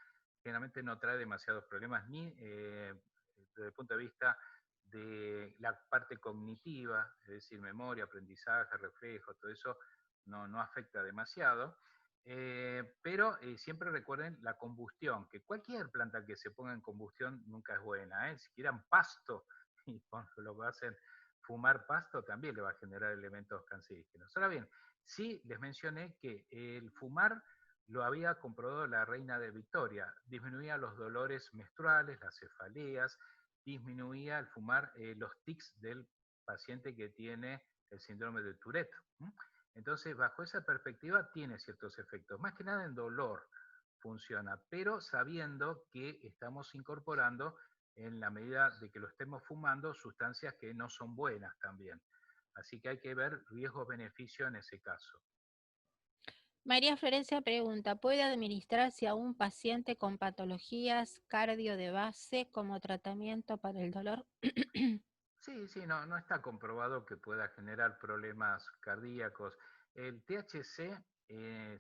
generalmente no trae demasiados problemas, ni desde el punto de vista de la parte cognitiva, es decir, memoria, aprendizaje, reflejo, todo eso no afecta demasiado. Pero siempre recuerden la combustión, que cualquier planta que se ponga en combustión nunca es buena. Si quieran pasto y lo que hacen fumar pasto también le va a generar elementos cancerígenos. Ahora bien, sí les mencioné que el fumar lo había comprobado la reina de Victoria, disminuía los dolores menstruales, las cefaleas, disminuía al fumar los tics del paciente que tiene el síndrome de Tourette. Entonces, bajo esa perspectiva, tiene ciertos efectos. Más que nada en dolor funciona, pero sabiendo que estamos incorporando, en la medida de que lo estemos fumando, sustancias que no son buenas también. Así que hay que ver riesgo-beneficio en ese caso. María Florencia pregunta, ¿puede administrarse a un paciente con patologías cardio de base como tratamiento para el dolor? Sí, no está comprobado que pueda generar problemas cardíacos. El THC,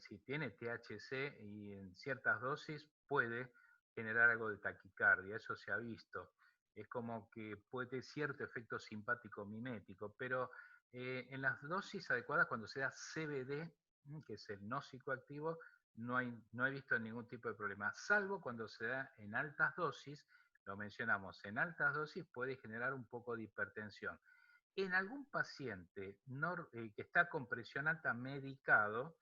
si tiene THC y en ciertas dosis, puede generar algo de taquicardia, eso se ha visto. Es como que puede tener cierto efecto simpático mimético, pero en las dosis adecuadas, cuando sea CBD, que es el no psicoactivo, no he visto ningún tipo de problema, salvo cuando se da en altas dosis. Lo mencionamos, en altas dosis puede generar un poco de hipertensión. En algún paciente que está con presión alta medicado,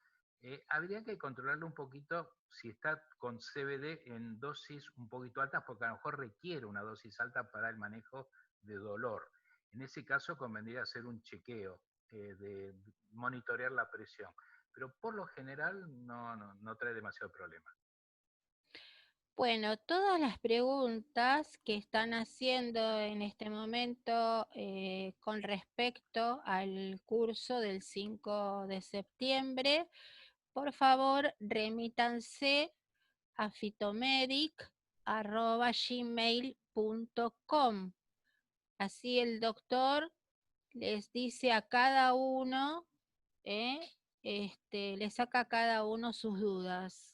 habría que controlarlo un poquito si está con CBD en dosis un poquito altas, porque a lo mejor requiere una dosis alta para el manejo de dolor. En ese caso convendría hacer un chequeo de monitorear la presión. Pero por lo general no trae demasiado problema. Bueno, todas las preguntas que están haciendo en este momento con respecto al curso del 5 de septiembre, por favor remítanse a fitomedic@gmail.com. Así el doctor les dice a cada uno, le saca a cada uno sus dudas,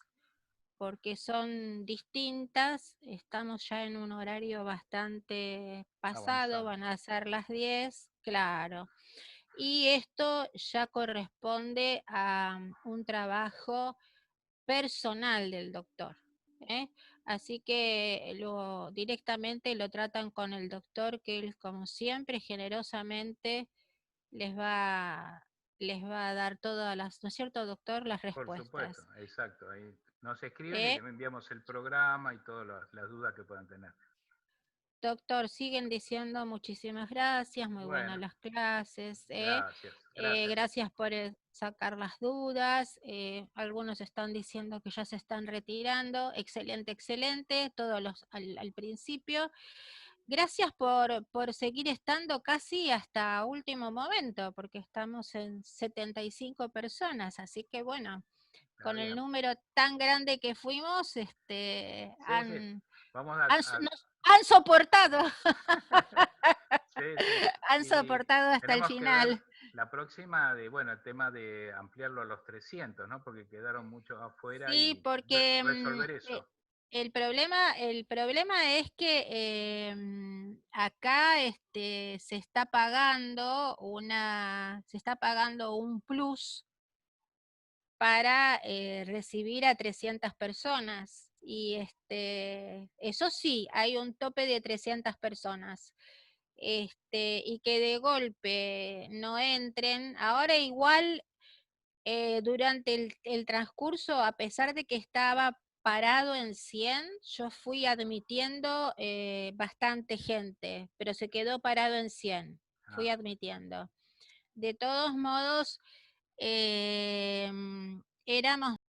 porque son distintas. Estamos ya en un horario bastante pasado, Avanzado. van a ser las 10, claro. Y esto ya corresponde a un trabajo personal del doctor, ¿eh? Así que directamente lo tratan con el doctor, que él, como siempre, generosamente les va a dar todas las, ¿no es cierto, doctor?, las Por respuestas. supuesto, exacto. Ahí nos escriben y les enviamos el programa y todas las dudas que puedan tener. Doctor, siguen diciendo muchísimas gracias, muy buenas Bueno, las clases. gracias. Gracias por sacar las dudas. Algunos están diciendo que ya se están retirando. Excelente, excelente. Todos al principio. Gracias por seguir estando casi hasta último momento, porque estamos en 75 personas. Así que bueno, Está con el bien. número tan grande que fuimos, Sí. Vamos nos han soportado. Sí, sí. Han Y soportado hasta el tenemos que ver final. la próxima el tema de ampliarlo a los 300, ¿no? Porque quedaron muchos afuera Sí, y porque resolver eso. el problema es que acá se está pagando un plus para recibir a 300 personas. Y eso sí, hay un tope de 300 personas. Y que de golpe no entren. Ahora igual, durante el transcurso, a pesar de que estaba parado en 100, yo fui admitiendo bastante gente, pero se quedó parado en 100. Fui admitiendo. De todos modos, éramos